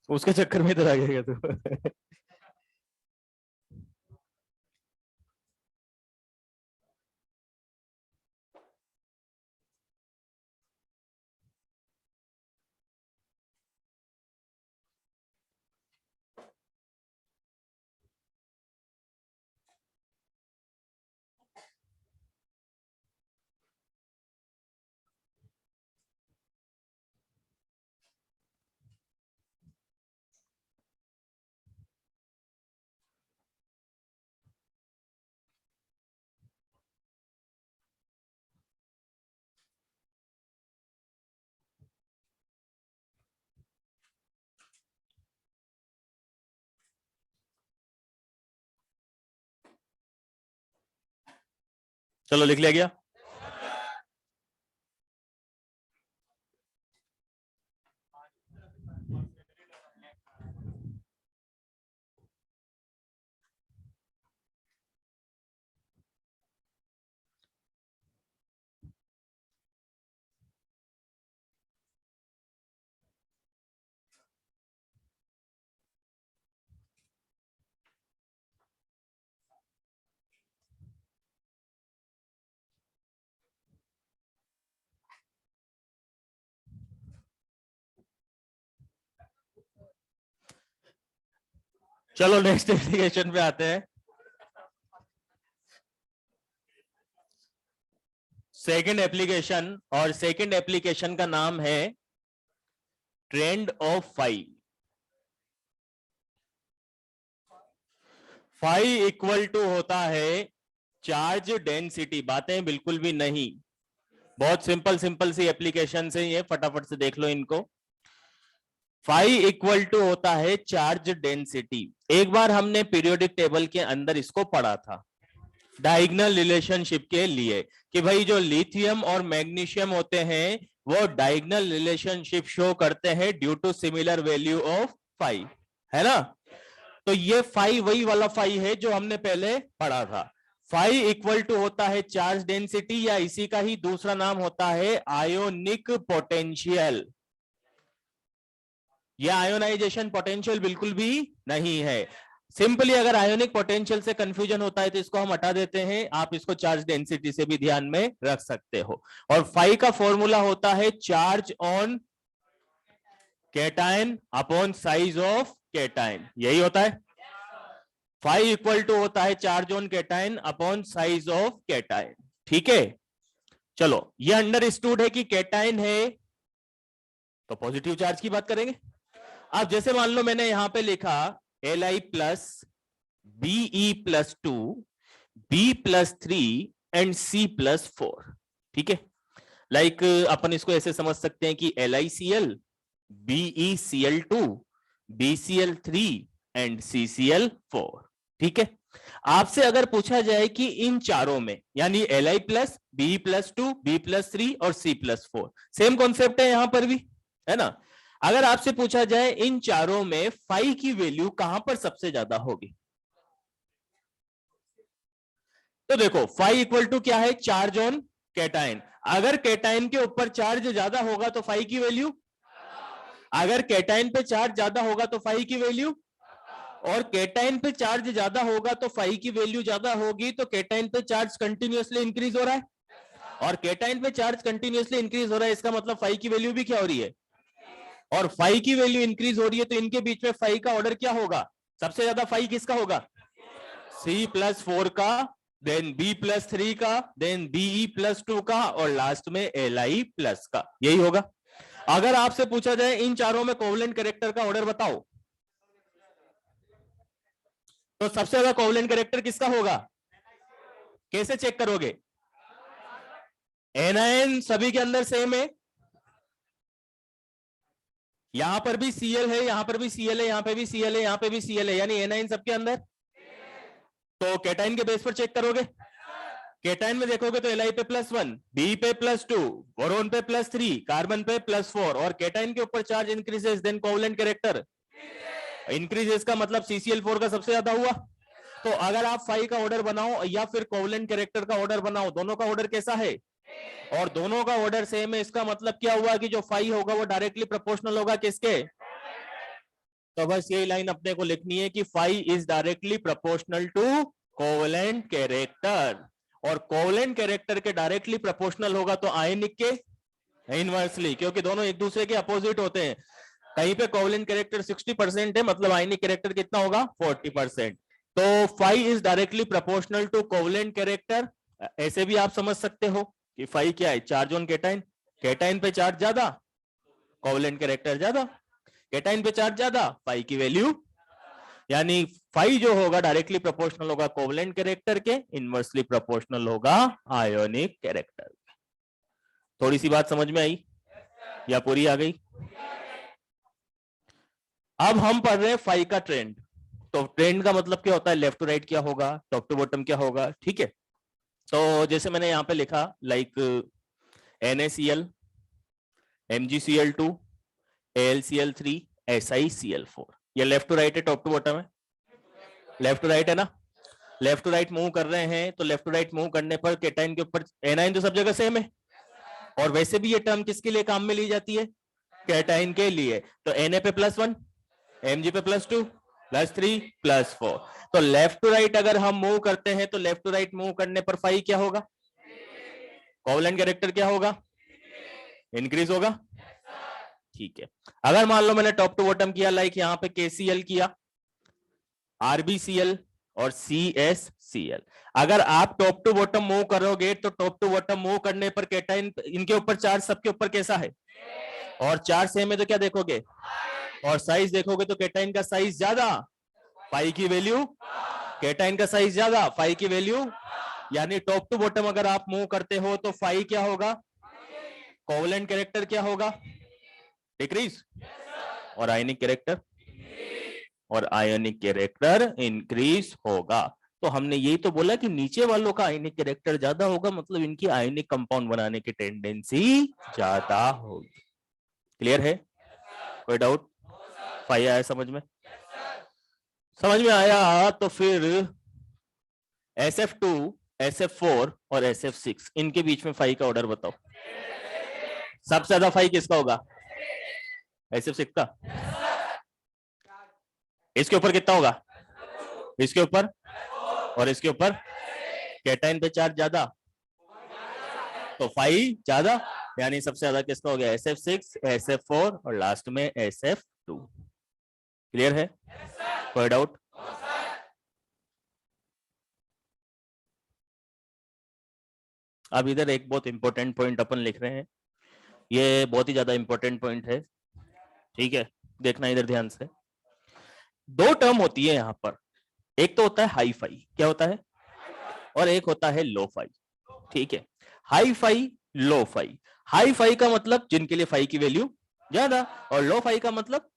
A: उसके चक्कर में इधर आ गया क्या तू? चलो लिख लिया गया। चलो नेक्स्ट एप्लीकेशन पे आते हैं। सेकंड एप्लीकेशन, और सेकंड एप्लीकेशन का नाम है trend of phi. Phi equal to होता है चार्ज डेंसिटी। बातें बिल्कुल भी नहीं, बहुत सिंपल सिंपल सी एप्लीकेशन है ये, फटाफट से देख लो इनको। फाई इक्वल टू होता है चार्ज डेंसिटी। एक बार हमने पीरियोडिक टेबल के अंदर इसको पढ़ा था डायगोनल रिलेशनशिप के लिए, कि भाई जो लिथियम और मैग्नीशियम होते हैं वो डायगोनल रिलेशनशिप शो करते हैं due to similar value of phi, है ना। तो ये फाई वही वाला फाई है जो हमने पहले पढ़ा था। फाई इक्वल टू होता है चार्ज डेंसिटी, या इसी का ही दूसरा नाम होता है आयोनिक पोटेंशियल। यह आयोनाइजेशन पोटेंशियल बिल्कुल भी नहीं है। सिंपली अगर आयोनिक पोटेंशियल से कंफ्यूजन होता है तो इसको हम हटा देते हैं, आप इसको चार्ज डेंसिटी से भी ध्यान में रख सकते हो। और फाई का फॉर्मूला होता है charge on cation upon size of cation, यही होता है। फाई इक्वल टू होता है charge on cation upon size of cation, ठीक है। चलो ये अंडरस्टूड है कि कैटायन है तो पॉजिटिव चार्ज की बात करेंगे। अब जैसे मान लो मैंने यहां पे लिखा Li plus Be plus 2, B plus 3 and C plus 4, ठीक है। लाइक अपन इसको ऐसे समझ सकते हैं कि LiCl, BeCl2, BCl3 and CCl4, ठीक है। आपसे अगर पूछा जाए कि इन चारों में, यानी Li plus Be plus 2, B plus 3 और C प्लस 4, सेम कॉन्सेप्ट है यहां पर भी, है ना। अगर आपसे पूछा जाए इन चारों में फाई की वैल्यू कहां पर सबसे ज्यादा होगी, तो देखो फाई इक्वल टू क्या है, चार्ज ऑन कैटायन। अगर कैटायन के ऊपर चार्ज ज्यादा होगा तो फाई की वैल्यू, अगर कैटायन पे चार्ज ज्यादा होगा तो फाई की वैल्यू, और कैटायन पे चार्ज ज्यादा होगा तो फाई की वैल्यू ज्यादा होगी। तो कैटायन पे चार्ज कंटिन्यूअसली इंक्रीज हो रहा है, और कैटायन पे चार्ज कंटिन्यूअसली इंक्रीज हो रहा है, इसका मतलब फाई की वैल्यू भी क्या हो रही है, और फाई की वैल्यू इंक्रीज हो रही है। तो इनके बीच में फाई का ऑर्डर क्या होगा, सबसे ज्यादा फाई किसका होगा, C+4 का, देन B प्लस 3 का, देन BE प्लस 2 का, और लास्ट में Li प्लस का, यही होगा। अगर आपसे पूछा जाए इन चारों में कोवलेंट कैरेक्टर का ऑर्डर बताओ, तो सबसे ज्यादा कोवलेंट कैरेक्टर किसका होगा, कैसे चेक करोगे, एनायन सभी के अंदर सेम है, यहां पर भी Cl है, यहां पर भी Cl है, यहां पे भी Cl है, यहां पे भी Cl है, यानी एनायन सबके अंदर। तो कैटायन के बेस पर चेक करोगे, कैटायन में देखोगे तो Li पे +1, B पे +2, बोरोन पे +3, कार्बन पे +4, और कैटायन के ऊपर charge increases, then covalent character increase इसका मतलब CCl4 का सबसे ज्यादा हुआ। तो अगर आप फाई का ऑर्डर बनाओ या फिर कोवलेंट कैरेक्टर का ऑर्डर बनाओ, दोनों का ऑर्डर कैसा है? और दोनों का ऑर्डर सेम है, इसका मतलब क्या हुआ कि जो फाई होगा वो डायरेक्टली प्रोपोर्शनल होगा किसके? तो बस यही लाइन अपने को लिखनी है कि phi is directly proportional to covalent character, और कोवलेंट कैरेक्टर के डायरेक्टली प्रोपोर्शनल होगा तो आयनिक के इनवर्सली, क्योंकि दोनों एक दूसरे के अपोजिट होते हैं। कहीं पे कोवलेंट कैरेक्टर 60% है, मतलब आयनिक कैरेक्टर कितना होगा? 40%। तो phi is directly proportional to covalent character. ऐसे भी आप समझ सकते हो कि फाई क्या है? चार्ज ऑन कैटाइन, कैटाइन पे चार्ज ज्यादा, कोवलेंट कैरेक्टर ज्यादा, कैटाइन पे चार्ज ज्यादा, फाई की वैल्यू, यानी फाई जो होगा डायरेक्टली प्रोपोर्शनल होगा कोवलेंट कैरेक्टर के, इनवर्सली प्रोपोर्शनल होगा आयोनिक कैरेक्टर। थोड़ी सी बात समझ में आई या पूरी आ गई? अब हम पढ़ रहे हैं फाई का ट्रेंड। तो ट्रेंड का मतलब क्या होता है? लेफ्ट टू राइट क्या होगा, टॉप टू बॉटम क्या होगा, ठीक है। तो जैसे मैंने यहां पे लिखा like NaCl, MgCl2, AlCl3, SiCl4, ये लेफ्ट टू राइट है, टॉप टू बॉटम है? लेफ्ट टू राइट है ना? लेफ्ट टू राइट मूव कर रहे हैं, तो लेफ्ट टू राइट मूव करने पर कैटाइन के ऊपर एनाइन तो सब जगह सेम है, और वैसे भी ये टर्म किसके लिए काम में ली जाती है? कैटाइन के लिए। तो Na पे +1, Mg पे +2, +3, +4। तो लेफ्ट टू राइट अगर हम मूव करते हैं तो लेफ्ट टू राइट मूव करने पर फाई क्या होगा? कोवलेंट कैरेक्टर क्या होगा? इंक्रीज होगा, ठीक है। अगर मान लो मैंने टॉप टू बॉटम किया, लाइक यहाँ पे KCl किया, RbCl और CsCl, अगर आप टॉप टू बॉटम मूव करोगे तो टॉप टू बॉटम मूव करने पर कैटाइन, इनके ऊपर चार्ज सबके ऊपर कैसा है? और चार्ज सेम है तो क्या देखोगे? और साइज देखोगे तो कैटाइन का साइज ज्यादा, फाई की वैल्यू, कैटाइन का साइज ज्यादा, फाई की वैल्यू, यानी टॉप टू बॉटम अगर आप मूव करते हो तो फाई क्या होगा? कोवलेंट कैरेक्टर क्या होगा? डिक्रीज, और आयनिक कैरेक्टर, और आयनिक कैरेक्टर इंक्रीज होगा। तो हमने यही तो बोला कि नीचे वालों का आयनिक कैरेक्टर ज्यादा होगा, मतलब इनकी आयनिक कंपाउंड बनाने की टेंडेंसी ज्यादा होगी। क्लियर है? कोई डाउट? फाई आया समझ में? समझ में आया तो फिर SF2, SF4 और SF6, इनके बीच में फाई का ऑर्डर बताओ। सबसे ज्यादा फाई किसका होगा? SF6 का। इसके ऊपर कितना होगा? इसके ऊपर, और इसके ऊपर कैटाइन पे चार्ज ज्यादा, तो फाई ज्यादा, यानी सबसे ज्यादा किसका हो गया? SF6, SF4 और लास्ट में SF2। क्लियर है? कोई डाउट? अब इधर एक बहुत इंपॉर्टेंट पॉइंट अपन लिख रहे हैं, ये बहुत ही ज्यादा इंपॉर्टेंट पॉइंट है, ठीक है, देखना इधर ध्यान से। दो टर्म होती है यहां पर, एक तो होता है हाई फाई, क्या होता है? और एक होता है लो फाई, ठीक है। Hi fi, lo fi. Hi fi का मतलब जिनके लिए फाई की वैल्यू ज्यादा, और लो फाई का मतलब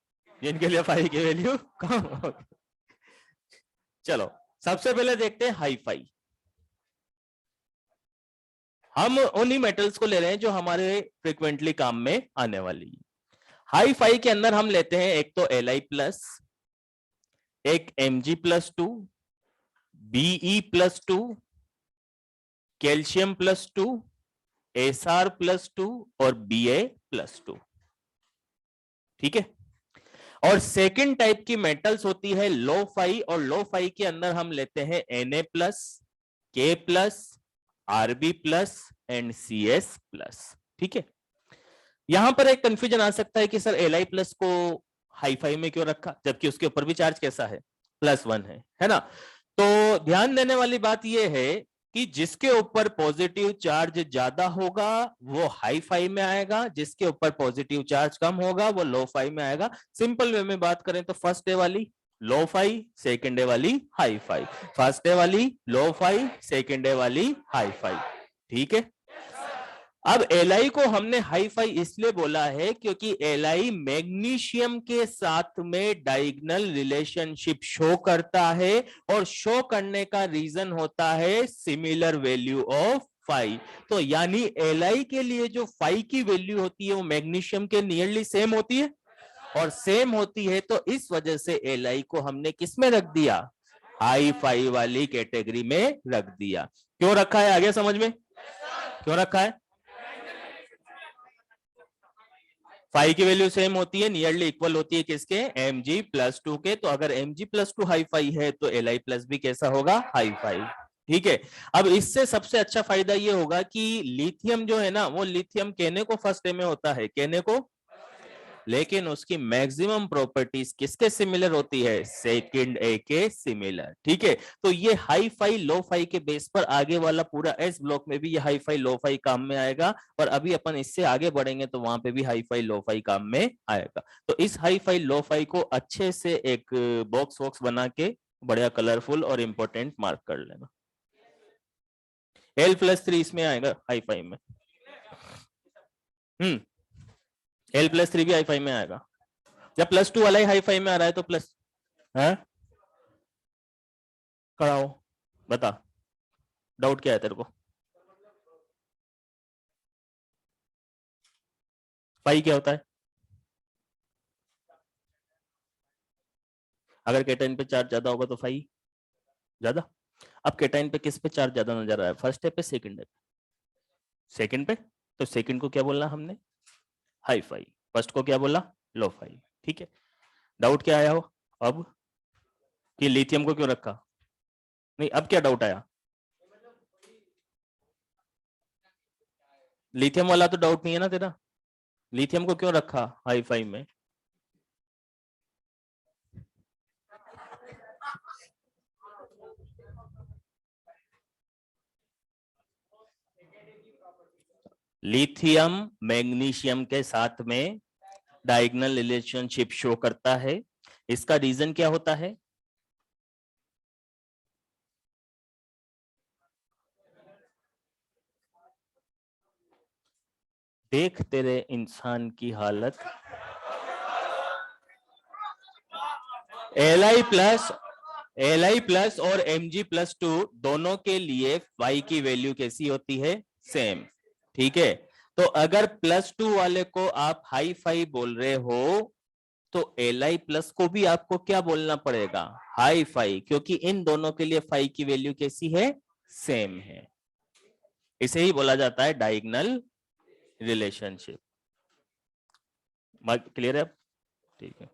A: जिनके लिए फाई की वैल्यू कम। चलो सबसे पहले देखते हैं हाई फाई। हम उन्हीं मेटल्स को ले रहे हैं जो हमारे फ्रिक्वेंटली काम में आने वाली। हाई फाई के अंदर हम लेते हैं एक तो Li+, एक Mg+2, Be+2, कैल्शियम +2, Sr+2 और Ba+2, ठीक है। और सेकंड टाइप की मेटल्स होती है लो फाई, और लो फाई के अंदर हम लेते हैं Na+, K+, Rb+ and Cs+, ठीक है। यहां पर एक कंफ्यूजन आ सकता है कि सर Li+ को हाई फाई में क्यों रखा, जबकि उसके ऊपर भी चार्ज कैसा है? +1 है ना? तो ध्यान देने वाली बात यह है कि जिसके ऊपर पॉजिटिव चार्ज ज्यादा होगा वो हाई फाई में आएगा, जिसके ऊपर पॉजिटिव चार्ज कम होगा वो लो फाई में आएगा। सिंपल वे में बात करें तो फर्स्ट डे वाली लो फाई, सेकेंड डे वाली हाई फाई, फर्स्ट डे वाली लो फाई, सेकेंड डे वाली हाई फाई, ठीक है। अब Li को हमने हाई फाई इसलिए बोला है क्योंकि Li मैग्नीशियम के साथ में डायगोनल रिलेशनशिप शो करता है, और शो करने का रीजन होता है सिमिलर वैल्यू ऑफ फाई। तो यानी Li के लिए जो फाई की वैल्यू होती है वो मैग्नीशियम के नियरली सेम होती है, और सेम होती है, तो इस वजह से एल को हमने किस में रख दिया, हाई फाई वाली कैटेगरी में रख दिया। क्यों रखा है, आगे समझ में क्यों रखा है? फाई की वैल्यू सेम होती है, नियरली इक्वल होती है किसके, Mg+2 के। तो अगर Mg+2 हाई फाई है तो Li प्लस भी कैसा होगा, हाई फाई। ठीक है। अब इससे सबसे अच्छा फायदा ये होगा कि लिथियम जो है ना, वो लिथियम कहने को फर्स्ट ए में होता है, कहने को, लेकिन उसकी मैक्सिमम प्रॉपर्टीज किसके सिमिलर होती है, सेकंड ए के सिमिलर। ठीक है। तो ये हाई फाई लो फाई के बेस पर आगे वाला पूरा एस ब्लॉक में भी ये हाई फाई लो फाई काम में आएगा, और अभी अपन इससे आगे बढ़ेंगे तो वहां पे भी हाई फाई लो फाई काम में आएगा। तो इस हाई फाई लो फाई को अच्छे से एक बॉक्स वॉक्स बना के बढ़िया कलरफुल और इंपॉर्टेंट मार्क कर लेना। L+3 इसमें आएगा हाई फाई में। L+3 भी हाई फाई में आएगा। जब +2 वाला ही हाई फाई में आ रहा है तो प्लस है, खड़ा हो, बता डाउट क्या है तेरे को? फाई क्या होता है? अगर केटाइन पे चार्ज ज्यादा होगा तो फाई ज्यादा। अब केटाइन पे किस पे चार्ज ज्यादा नजर आ रहा है, फर्स्ट है पे सेकंड है? सेकंड पे। तो सेकंड को क्या बोलना हमने, हाई फाई। फर्स्ट को क्या बोला, लो फाई। ठीक है। डाउट क्या आया हो अब, कि लिथियम को क्यों रखा? नहीं, अब क्या डाउट आया? लिथियम वाला तो डाउट नहीं है ना तेरा, लिथियम को क्यों रखा हाई फाई में? लिथियम मैग्नीशियम के साथ में डायगोनल रिलेशनशिप शो करता है। इसका रीजन क्या होता है? देख तेरे इंसान की हालत। Li+ और Mg+2 दोनों के लिए फाई की वैल्यू कैसी होती है, सेम। ठीक है। तो अगर +2 वाले को आप हाई फाई बोल रहे हो तो Li+ को भी आपको क्या बोलना पड़ेगा, हाई फाई, क्योंकि इन दोनों के लिए फाई की वैल्यू कैसी है, सेम है। इसे ही बोला जाता है डायगोनल रिलेशनशिप। क्लियर है? ठीक है।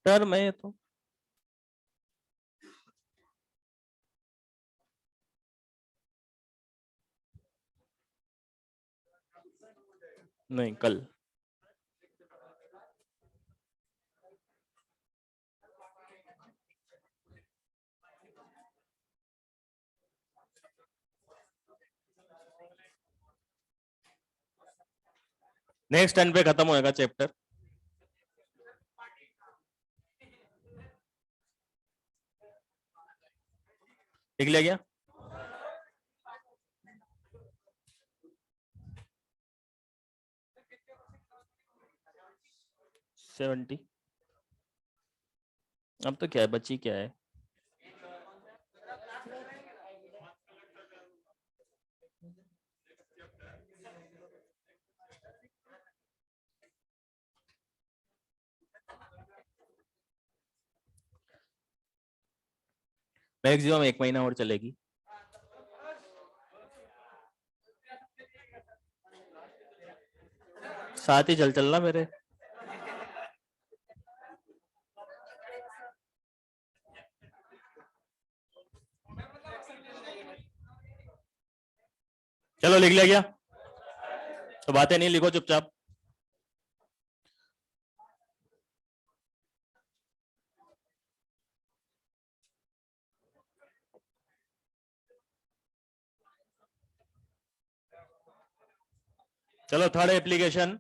A: टर्म है तो नहीं, कल। नेक्स्ट टर्न पे खत्म होएगा चैप्टर। लिख लिया गया? 70। अब तो क्या है, बची क्या है? मैक्सिमम 1 महीना और चलेगी। साथ ही चल चलना मेरे। चलो लिख लिया गया, तो बातें नहीं लिखो चुपचाप। चलो थर्ड एप्लीकेशन।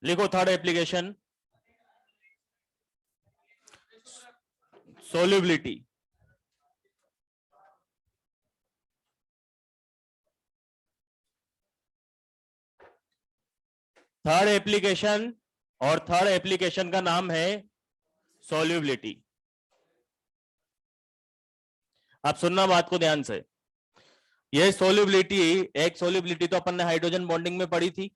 A: लिखो third application, solubility. Third application, और थर्ड एप्लीकेशन का नाम है सोल्युबिलिटी। आप सुनना बात को ध्यान से। ये सोल्युबिलिटी, एक सोल्युबिलिटी तो अपन ने हाइड्रोजन बॉन्डिंग में पढ़ी थी,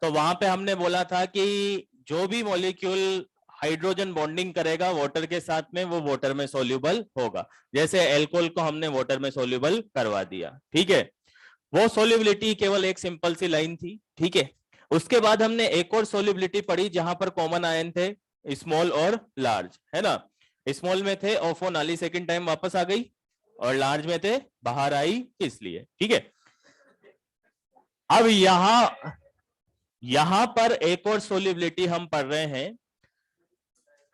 A: तो वहां पे हमने बोला था कि जो भी मॉलिक्यूल हाइड्रोजन बॉन्डिंग करेगा वाटर के साथ में, वो वाटर में सोल्यूबल होगा। जैसे एल्कोहल को हमने वाटर में सोल्यूबल करवा दिया, ठीक है। वो सोल्युबिलिटी केवल एक सिंपल सी लाइन थी, ठीक है। उसके बाद हमने एक और सोल्युबिलिटी पढ़ी जहां पर कॉमन आयन थे, स्मॉल और लार्ज, है ना। स्मॉल में थे और वो नाली सेकंड टाइम वापस आ गई, और लार्ज में थे बाहर आई, इसलिए, ठीक है। अब यहां पर एक और सोल्युबिलिटी हम पढ़ रहे हैं।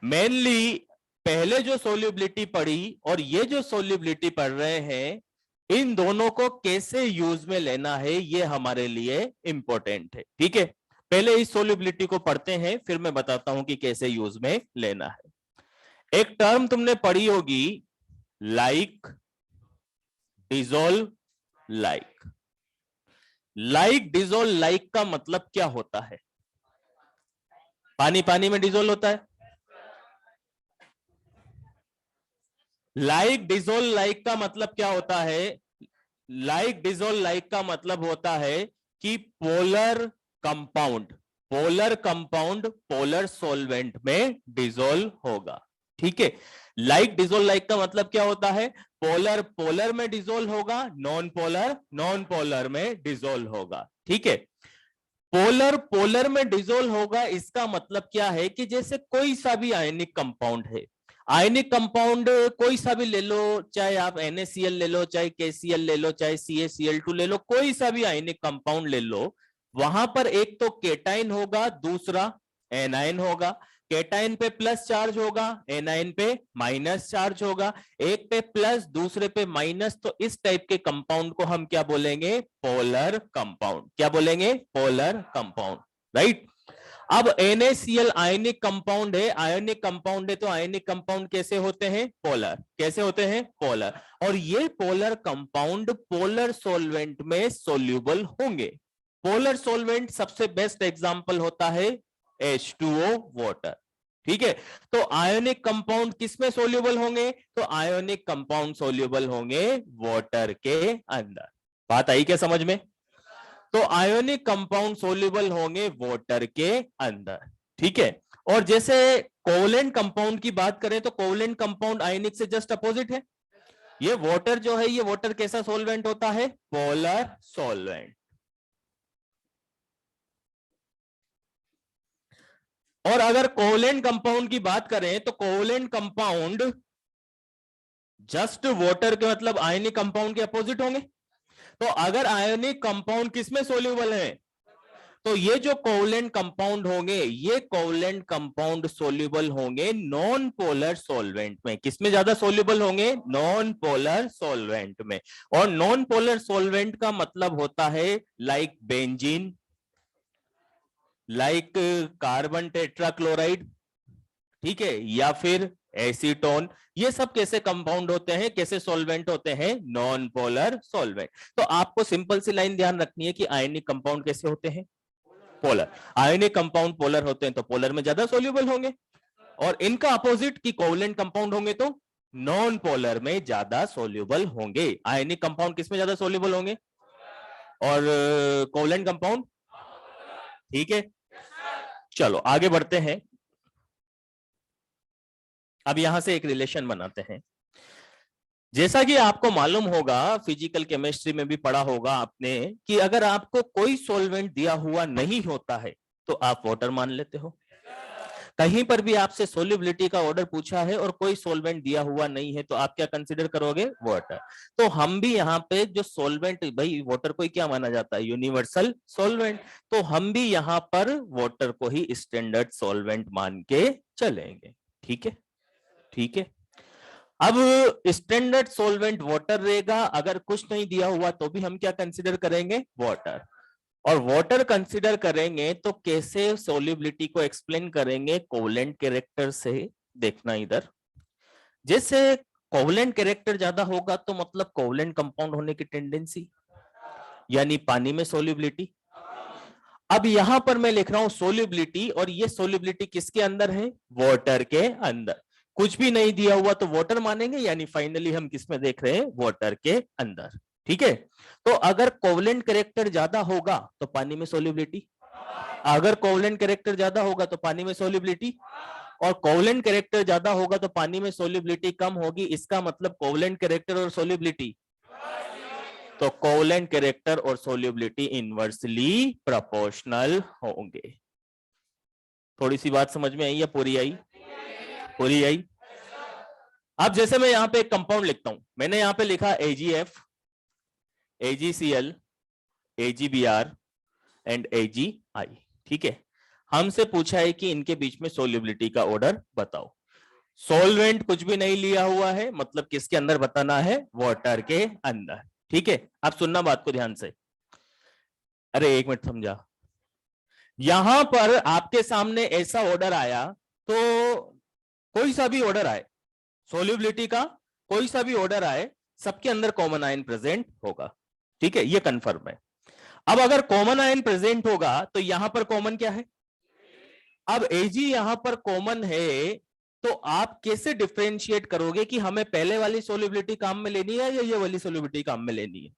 A: मेनली पहले जो सोल्युबिलिटी पढ़ी और ये जो सोल्युबिलिटी पढ़ रहे हैं, इन दोनों को कैसे यूज में लेना है ये हमारे लिए इंपॉर्टेंट है, ठीक है। पहले इस सोल्युबिलिटी को पढ़ते हैं, फिर मैं बताता हूं कि कैसे यूज में लेना है। एक टर्म तुमने पढ़ी होगी, like, dissolve, like. Like, dissolve, like का मतलब क्या होता है? पानी पानी में डिजोल्व होता है। लाइक, डिजोल्व, लाइक का मतलब क्या होता है? लाइक, डिजोल्व, लाइक का मतलब होता है कि polar compound, polar compound polar solvent में डिजोल्व होगा, ठीक है। लाइक, डिजोल्व, लाइक का मतलब क्या होता है? पोलर पोलर में डिजोल्व होगा, नॉन पोलर नॉन पोलर में डिजोल्व होगा, ठीक है। पोलर पोलर में डिजोल्व होगा, इसका मतलब क्या है कि जैसे कोई सा भी आयनिक कंपाउंड है, आयनिक कंपाउंड कोई सा भी ले लो, चाहे आप NaCl ले लो, चाहे KCl ले लो, चाहे CaCl2 ले लो, कोई सा भी आयनिक कंपाउंड ले लो, वहां पर एक तो केटाइन होगा, दूसरा एनायन होगा। केटाइन पे प्लस चार्ज होगा, एनायन पे माइनस चार्ज होगा। एक पे प्लस, दूसरे पे माइनस, तो इस टाइप के कंपाउंड को हम क्या बोलेंगे? Polar compound. क्या बोलेंगे? Polar compound, right. अब NaCl आयनिक कंपाउंड है, आयनिक कंपाउंड है, तो आयनिक कंपाउंड कैसे होते हैं? पोलर। कैसे होते हैं? पोलर। और ये पोलर कंपाउंड पोलर सॉल्वेंट में सोल्यूबल होंगे। पोलर सॉल्वेंट सबसे बेस्ट एग्जांपल होता है H2O, वाटर, ठीक है। तो आयोनिक कंपाउंड किसमें सोल्यूबल होंगे? तो आयोनिक कंपाउंड सोल्यूबल होंगे वाटर के अंदर। बात आई क्या समझ में? तो आयोनिक कंपाउंड सोल्यूबल होंगे वाटर के अंदर, ठीक है। और जैसे कोवलेंट कंपाउंड की बात करें तो कोवलेंट कंपाउंड आयनिक से जस्ट अपोजिट है। ये वाटर जो है, ये वाटर कैसा सॉल्वेंट होता है? Polar solvent. और अगर कोवलेंट कंपाउंड की बात करें तो कोवलेंट कंपाउंड जस्ट वाटर के मतलब आयनिक कंपाउंड के अपोजिट होंगे। तो अगर आयनिक कंपाउंड किसमें सोल्यूबल है, तो ये जो कोवलेंट कंपाउंड होंगे, ये कोवलेंट कंपाउंड सोल्यूबल होंगे नॉन पोलर सॉल्वेंट में। किसमें ज्यादा सोल्यूबल होंगे? नॉन पोलर सॉल्वेंट में। और नॉन पोलर सॉल्वेंट का मतलब होता है like benzene, like carbon tetrachloride, ठीक है, या फिर एसीटोन। ये सब कैसे कंपाउंड होते हैं, कैसे सॉल्वेंट होते हैं? Non polar solvent. तो आपको सिंपल सी लाइन ध्यान रखनी है कि आयनिक कंपाउंड कैसे होते हैं? पोलर। आयनिक कंपाउंड पोलर होते हैं तो पोलर में ज्यादा सोल्यूबल होंगे, और इनका अपोजिट की कोवलेंट कंपाउंड होंगे तो नॉन पोलर में ज्यादा सोल्यूबल होंगे। आयनिक कंपाउंड किसमें ज्यादा सोल्यूबल होंगे और कोवलेंट कंपाउंड, ठीक है। चलो आगे बढ़ते हैं। अब यहां से एक रिलेशन बनाते हैं। जैसा कि आपको मालूम होगा, फिजिकल केमिस्ट्री में भी पढ़ा होगा आपने, कि अगर आपको कोई सॉल्वेंट दिया हुआ नहीं होता है तो आप वाटर मान लेते हो। कहीं पर भी आपसे सोल्युबिलिटी का ऑर्डर पूछा है और कोई सॉल्वेंट दिया हुआ नहीं है तो आप क्या कंसीडर करोगे? वाटर। तो हम भी यहाँ पे जो सॉल्वेंट, भाई वाटर को ही क्या माना जाता है? Universal solvent. तो हम भी यहाँ पर वाटर को ही स्टैंडर्ड सॉल्वेंट मान के चलेंगे, ठीक है, ठीक है। अब स्टैंडर्ड सॉल्वेंट वाटर रहेगा, अगर कुछ नहीं दिया हुआ तो भी हम क्या कंसीडर करेंगे? वाटर। और वाटर कंसीडर करेंगे तो कैसे सोल्युबिलिटी को एक्सप्लेन करेंगे? कोवेलेंट कैरेक्टर से। देखना इधर, जैसे कोवेलेंट कैरेक्टर ज्यादा होगा तो मतलब कोवेलेंट कंपाउंड होने की टेंडेंसी, यानी पानी में सोल्युबिलिटी। अब यहां पर मैं लिख रहा हूं सोल्युबिलिटी, और ये सोल्युबिलिटी किसके अंदर है? वाटर के अंदर। कुछ भी नहीं दिया हुआ तो वाटर मानेंगे, यानी फाइनली हम किस में देख रहे हैं? वाटर के अंदर। ठीक है, तो अगर कोवेलेंट कैरेक्टर ज्यादा होगा तो पानी में सोल्युबिलिटी, अगर कोवेलेंट कैरेक्टर ज्यादा होगा तो पानी में सोल्युबिलिटी, और कोवेलेंट कैरेक्टर ज्यादा होगा तो पानी में सोल्युबिलिटी कम होगी। इसका मतलब कोवेलेंट कैरेक्टर और सोल्युबिलिटी, तो कोवेलेंट कैरेक्टर और सोल्युबिलिटी इनवर्सली प्रोपोर्शनल होंगे। थोड़ी सी बात समझ में आई या पूरी आई? पूरी आई। अब जैसे मैं यहां पे एक कंपाउंड लिखता हूं, मैंने यहां पे लिखा AgF, AgCl, AgBr and AgI। ठीक है, हमसे पूछा है कि इनके बीच में सोल्युबिलिटी का ऑर्डर बताओ। सॉल्वेंट कुछ भी नहीं लिया हुआ है, मतलब किसके अंदर बताना है? वाटर के अंदर। ठीक है, आप सुनना बात को ध्यान से। अरे एक मिनट समझा, यहां पर आपके सामने ऐसा ऑर्डर आया, तो कोई सा भी ऑर्डर आए, सोल्युबिलिटी का कोई सा भी ऑर्डर आए, सबके अंदर कॉमन आयन प्रेजेंट होगा। ठीक है, ये कंफर्म है। अब अगर कॉमन आयन प्रेजेंट होगा तो यहां पर कॉमन क्या है? अब Ag यहां पर कॉमन है, तो आप कैसे डिफरेंशिएट करोगे कि हमें पहले वाली सोल्युबिलिटी काम में लेनी है या ये वाली सोल्युबिलिटी काम में लेनी है?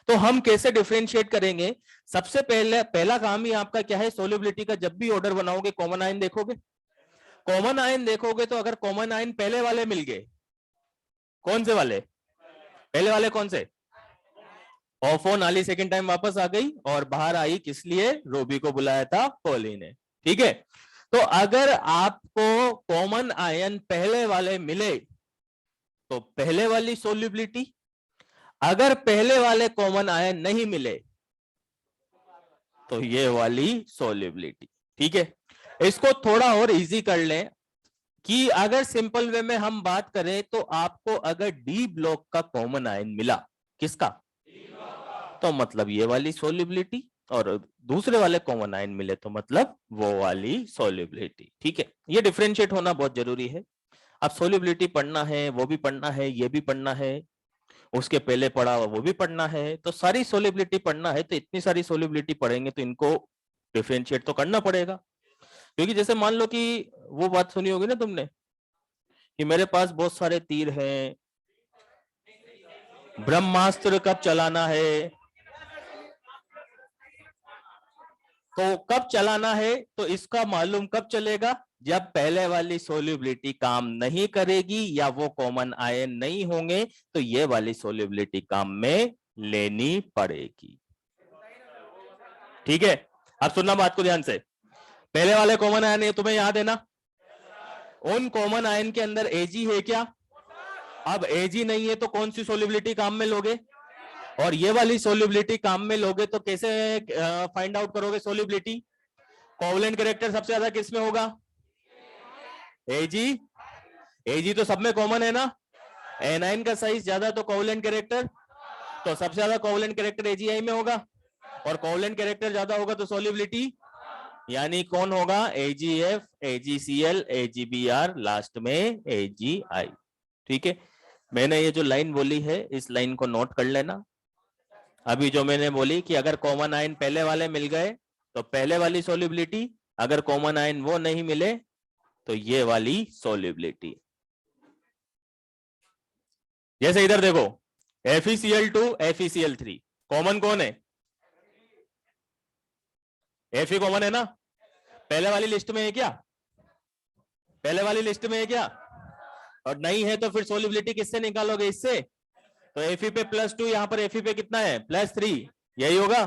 A: तो हम कैसे डिफरेंशिएट करेंगे? सबसे पहला काम ही आपका क्या है? सोल्युबिलिटी का जब भी ऑर्डर बनाओगे कॉमन आयन देखोगे। कॉमन आयन देखोगे तो अगर कॉमन आयन पहले वाले मिल गए, कौन से वाले? पहले वाले कौन से? ऑफो नाली सेकंड टाइम वापस आ गई और बाहर आई, किस लिए? रोबी को बुलाया था पॉली ने। ठीक है, तो अगर आपको कॉमन आयन पहले वाले मिले तो पहले वाली सोल्युबिलिटी, अगर पहले वाले कॉमन आयन नहीं मिले तो ये वाली सोल्युबिलिटी। ठीक है, इसको थोड़ा और इजी कर लें कि अगर सिंपल वे में हम बात करें तो आपको अगर डी ब्लॉक का कॉमन आयन मिला, किसका? तो मतलब ये वाली सोल्युबिलिटी, और दूसरे वाले कॉमन आयन मिले तो मतलब वो वाली सोल्युबिलिटी। ठीक है, ये डिफरेंशिएट होना बहुत जरूरी है। अब सोल्युबिलिटी पढ़ना है, वो भी पढ़ना है, ये भी पढ़ना है, उसके पहले पढ़ा वो भी पढ़ना है, तो सारी सोल्युबिलिटी पढ़ना है। तो इतनी सारी सोल्युबिलिटी पढ़ेंगे तो इनको डिफरेंशिएट तो करना पड़ेगा। क्योंकि जैसे मान लो कि वो बात सुनी होगी ना तुमने कि मेरे पास बहुत सारे तीर हैं, ब्रह्मास्त्र कब चलाना है? तो कब चलाना है? तो इसका मालूम कब चलेगा? जब पहले वाली सोल्युबिलिटी काम नहीं करेगी या वो कॉमन आयन नहीं होंगे, तो ये वाली सोल्युबिलिटी काम में लेनी पड़ेगी। ठीक है, अब सुनना बात को ध्यान से। पहले वाले कॉमन आयन है, तुम्हें याद है ना? उन कॉमन आयन के अंदर Ag है क्या? अब Ag नहीं है तो कौन सी सोल्युबिलिटी काम में लोगे? और ये वाली सोल्युबिलिटी काम में लोगे तो कैसे फाइंड आउट करोगे सोल्युबिलिटी? कोवेलेंट कैरेक्टर सबसे ज्यादा किस में होगा? Ag। Ag तो सब में कॉमन है ना? एनाइन का साइज ज्यादा तो कोवेलेंट कैरेक्टर, तो सबसे ज्यादा कोवेलेंट कैरेक्टर AgI में होगा, और कोवेलेंट कैरेक्टर ज्यादा होगा तो सोल्युबिलिटी, यानी कौन होगा? AgF, AgCl, AgBr, लास्ट में AgI। ठीक है, मैंने ये जो लाइन बोली है इस लाइन को नोट कर लेना। अभी जो मैंने बोली कि अगर कॉमन आयन पहले वाले मिल गए तो पहले वाली सोल्युबिलिटी, अगर कॉमन आयन वो नहीं मिले तो ये वाली सोल्युबिलिटी। जैसे इधर देखो, FeCl2, FeCl3, कॉमन कौन है? Fe कॉमन है ना? पहले वाली लिस्ट में है क्या? पहले वाली लिस्ट में है क्या? और नहीं है तो फिर सोल्युबिलिटी किससे निकालोगे? इससे। तो Fe पे +2, यहां पर Fe पे कितना है? +3, यही होगा।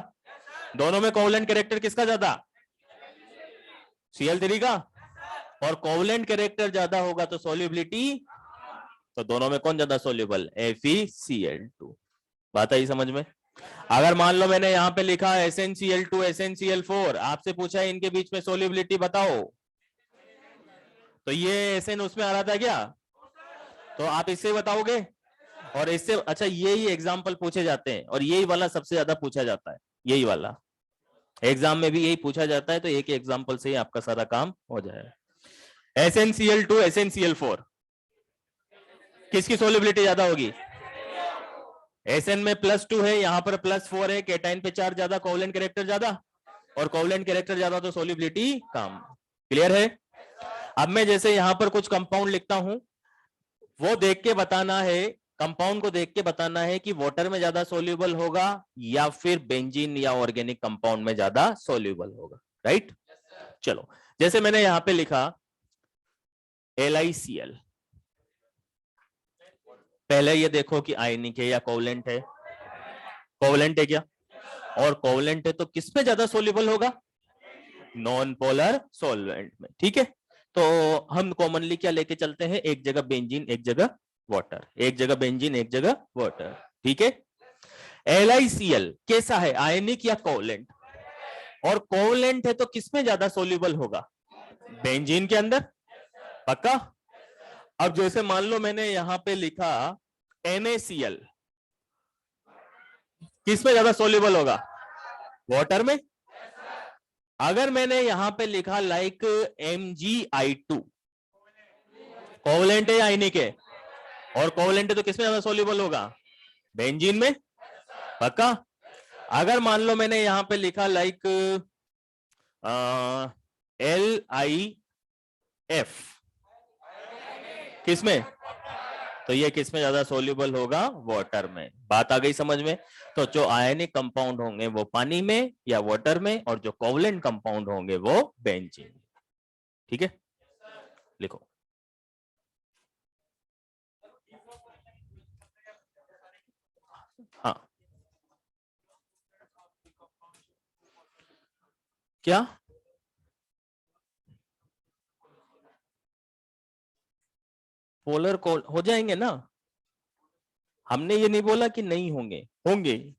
A: दोनों में कोवेलेंट कैरेक्टर किसका ज्यादा? Cl3 का। और कोवेलेंट कैरेक्टर ज्यादा होगा तो सोल्युबिलिटी, तो दोनों में कौन ज्यादा सोल्यूबल? FeCl2। बात आई समझ में? अगर मान लो मैंने यहां पे लिखा SnCl2, SnCl4, आपसे पूछा है इनके बीच में सोल्युबिलिटी बताओ, तो ये Sn उसमें आ रहा था क्या? तो आप इससे बताओगे, और इससे अच्छा यही एग्जाम्पल पूछे जाते हैं, और यही वाला सबसे ज्यादा पूछा जाता है, यही वाला। एग्जाम में भी यही पूछा जाता है, तो एक एग्जाम्पल से ही आपका सारा काम हो जाएगा। SnCl2 SnCl4, किसकी सोलिबिलिटी ज्यादा होगी? Sn में +2 है, यहां पर +4 है, केटाइन पे चार्ज ज्यादा, कोवलेंट कैरेक्टर ज्यादा, और कोवलेंट कैरेक्टर ज्यादा तो सोलिबिलिटी कम। क्लियर है? अब मैं जैसे यहां पर कुछ कंपाउंड लिखता हूं, वो देख के बताना है, कंपाउंड को देख के बताना है कि वाटर में ज्यादा सोल्यूबल होगा या फिर बेंजीन या ऑर्गेनिक कंपाउंड में ज्यादा सोल्यूबल होगा। राइट? चलो, जैसे मैंने यहां पे लिखा LiCl, पहले ये देखो कि आयनिक है या कोवलेंट है। कोवलेंट है क्या? और कोवलेंट है तो किस में ज्यादा सोल्यूबल होगा? नॉन पोलर सॉल्वेंट में। ठीक है, तो हम कॉमनली क्या लेके चलते हैं? एक जगह बेंजीन एक जगह वाटर, एक जगह बेंजीन एक जगह वाटर। ठीक है, LiCl कैसा है? आयनिक या कोवलेंट? और कोवलेंट है तो किसमें ज्यादा सोल्यूबल होगा? बेंजीन के अंदर। पक्का? अब जैसे मान लो मैंने यहां पे लिखा NaCl, किसमें ज्यादा सोल्यूबल होगा? वाटर में। अगर मैंने यहां पे लिखा लाइक MgI2, कोवलेंट है या आयनिक है? और कोवलेंट है तो किसमें ज्यादा सोल्यूबल होगा? बेंजीन में। पक्का? अगर मान लो मैंने यहां पे लिखा लाइक LiF, किसमें? तो ये किसमें ज्यादा सोल्यूबल होगा? वाटर में। बात आ गई समझ में? तो जो आयनिक कंपाउंड होंगे वो पानी में या वाटर में, और जो कोवलेंट कंपाउंड होंगे वो बेंजीन। ठीक है, लिखो। हाँ, क्या? पोलर को हो जाएंगे ना, हमने ये नहीं बोला कि नहीं होंगे, होंगे,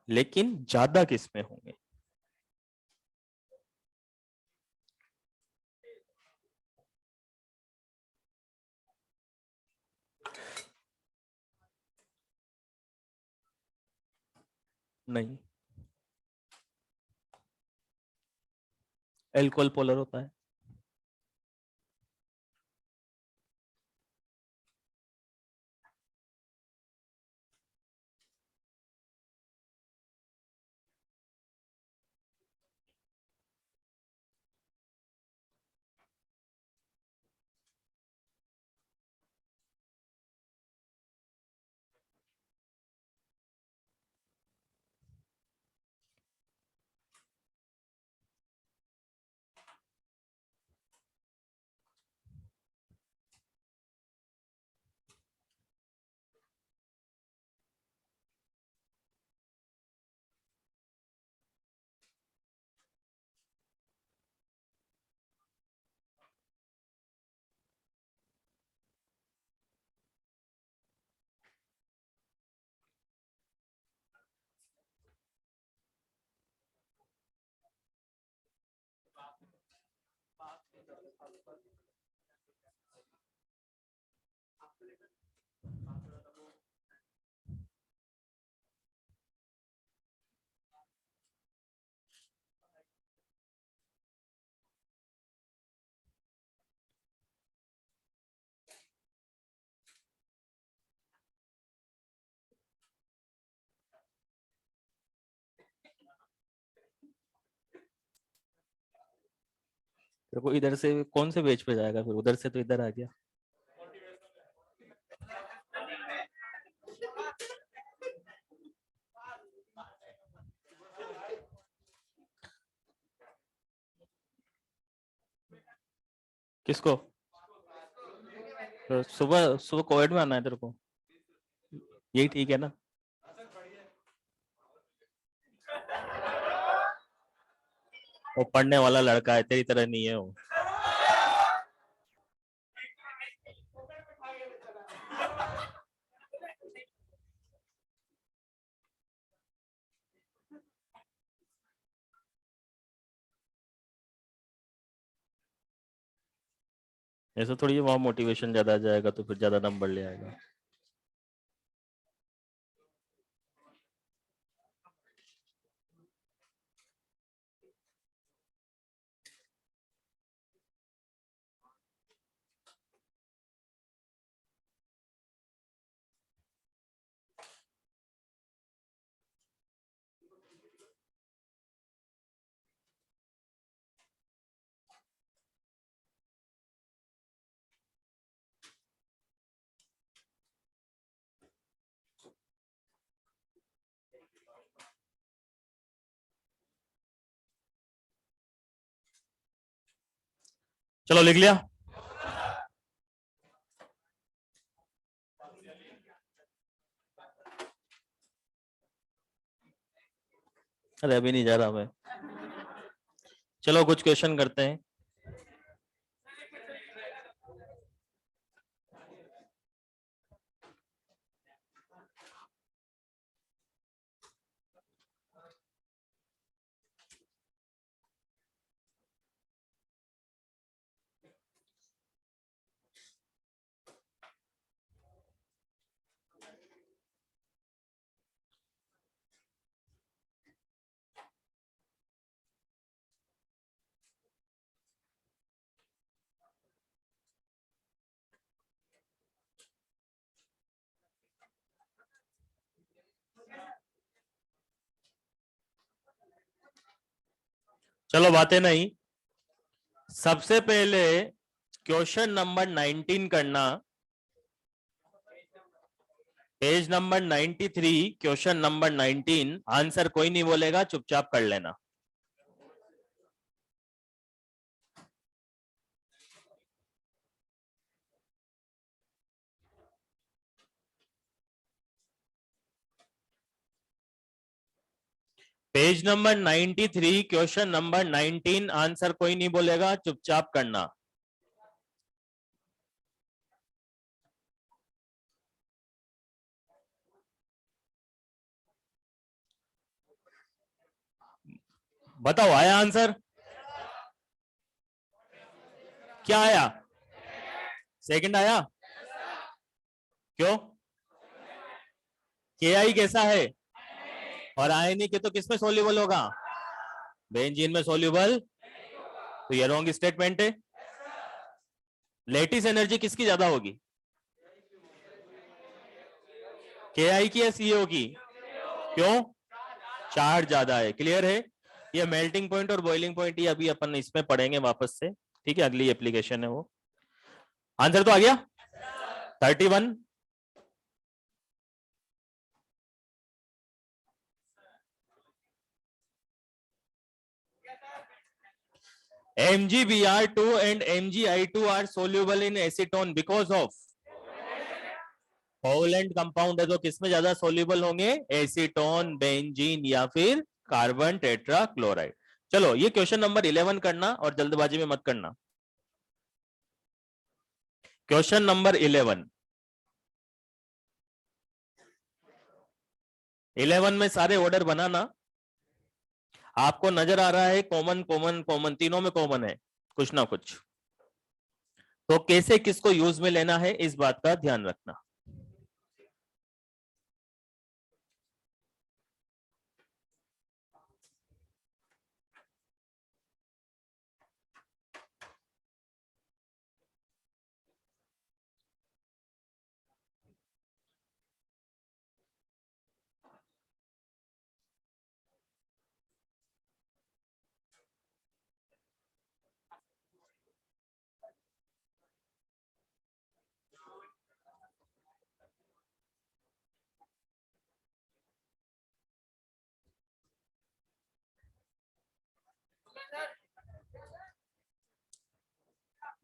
A: लेकिन ज्यादा किसमें होंगे? नहीं, एल्कोहल पोलर होता है। देखो, इधर से कौन से पेज पे जाएगा? फिर उधर से तो इधर आ गया। किसको? तो सुबह सुबह कोविड में आना है तेरे को, यही ठीक है ना? वो पढ़ने वाला लड़का है, तेरी तरह नहीं है वो। ऐसा थोड़ी है, वहां मोटिवेशन ज्यादा आ जाएगा तो फिर ज्यादा नंबर ले आएगा। चलो लिख लिया। अरे अभी नहीं जा रहा मैं। चलो कुछ क्वेश्चन करते हैं। चलो बातें नहीं, सबसे पहले क्वेश्चन नंबर 19 करना। Page number 93, question number 19। Answer कोई नहीं बोलेगा, चुपचाप कर लेना। Page number 93, question number 19। Answer कोई नहीं बोलेगा, चुपचाप करना। बताओ आया आंसर? क्या आया? सेकंड आया? क्यों? के आई कैसा है? और आयनिक के तो किसमें सोल्यूबल होगा? बेंजीन में सोल्यूबल। तो ये रॉन्ग स्टेटमेंट है। लेटिस एनर्जी किसकी ज्यादा होगी? के आई की या सीओ की? क्यों? चार्ज ज्यादा है। क्लियर है? ये मेल्टिंग पॉइंट और बॉइलिंग पॉइंट ये अभी अपन इसमें पढ़ेंगे वापस से। ठीक है, अगली एप्लीकेशन है वो। आंसर तो आ गया 31। MgBr2 and MgI2 are soluble in acetone because of covalent compound है, तो किसमें ज्यादा सोल्यूबल होंगे? एसीटोन, बेंजीन या फिर कार्बन टेट्रा क्लोराइड। चलो ये क्वेश्चन नंबर 11 करना और जल्दबाजी में मत करना। क्वेश्चन नंबर 11 में सारे ऑर्डर बनाना। आपको नजर आ रहा है कॉमन कॉमन कॉमन, तीनों में कॉमन है कुछ ना कुछ। तो कैसे किसको यूज में लेना है इस बात का ध्यान रखना।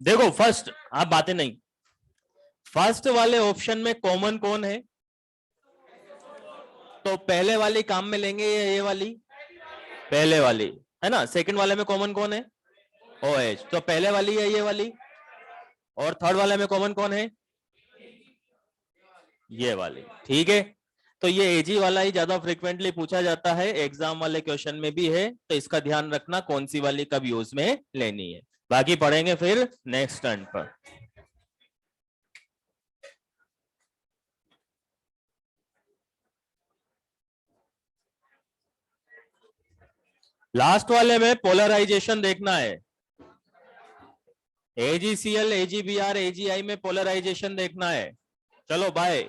A: देखो फर्स्ट, आप बातें नहीं, फर्स्ट वाले ऑप्शन में कॉमन कौन है? तो पहले वाली काम में लेंगे या ये वाली? पहले वाली है ना। सेकंड वाले में कॉमन कौन है? OH। तो पहले वाली है ये वाली। और थर्ड वाले में कॉमन कौन है? ये वाली। ठीक है, तो ये एजी वाला ही ज्यादा फ्रिक्वेंटली पूछा जाता है, एग्जाम वाले क्वेश्चन में भी है, तो इसका ध्यान रखना कौन सी वाली कब यूज में लेनी है। बाकी पढ़ेंगे फिर नेक्स्ट टर्न पर। लास्ट वाले में पोलराइजेशन देखना है। AgCl, AgBr, AgI में पोलराइजेशन देखना है। चलो बाय।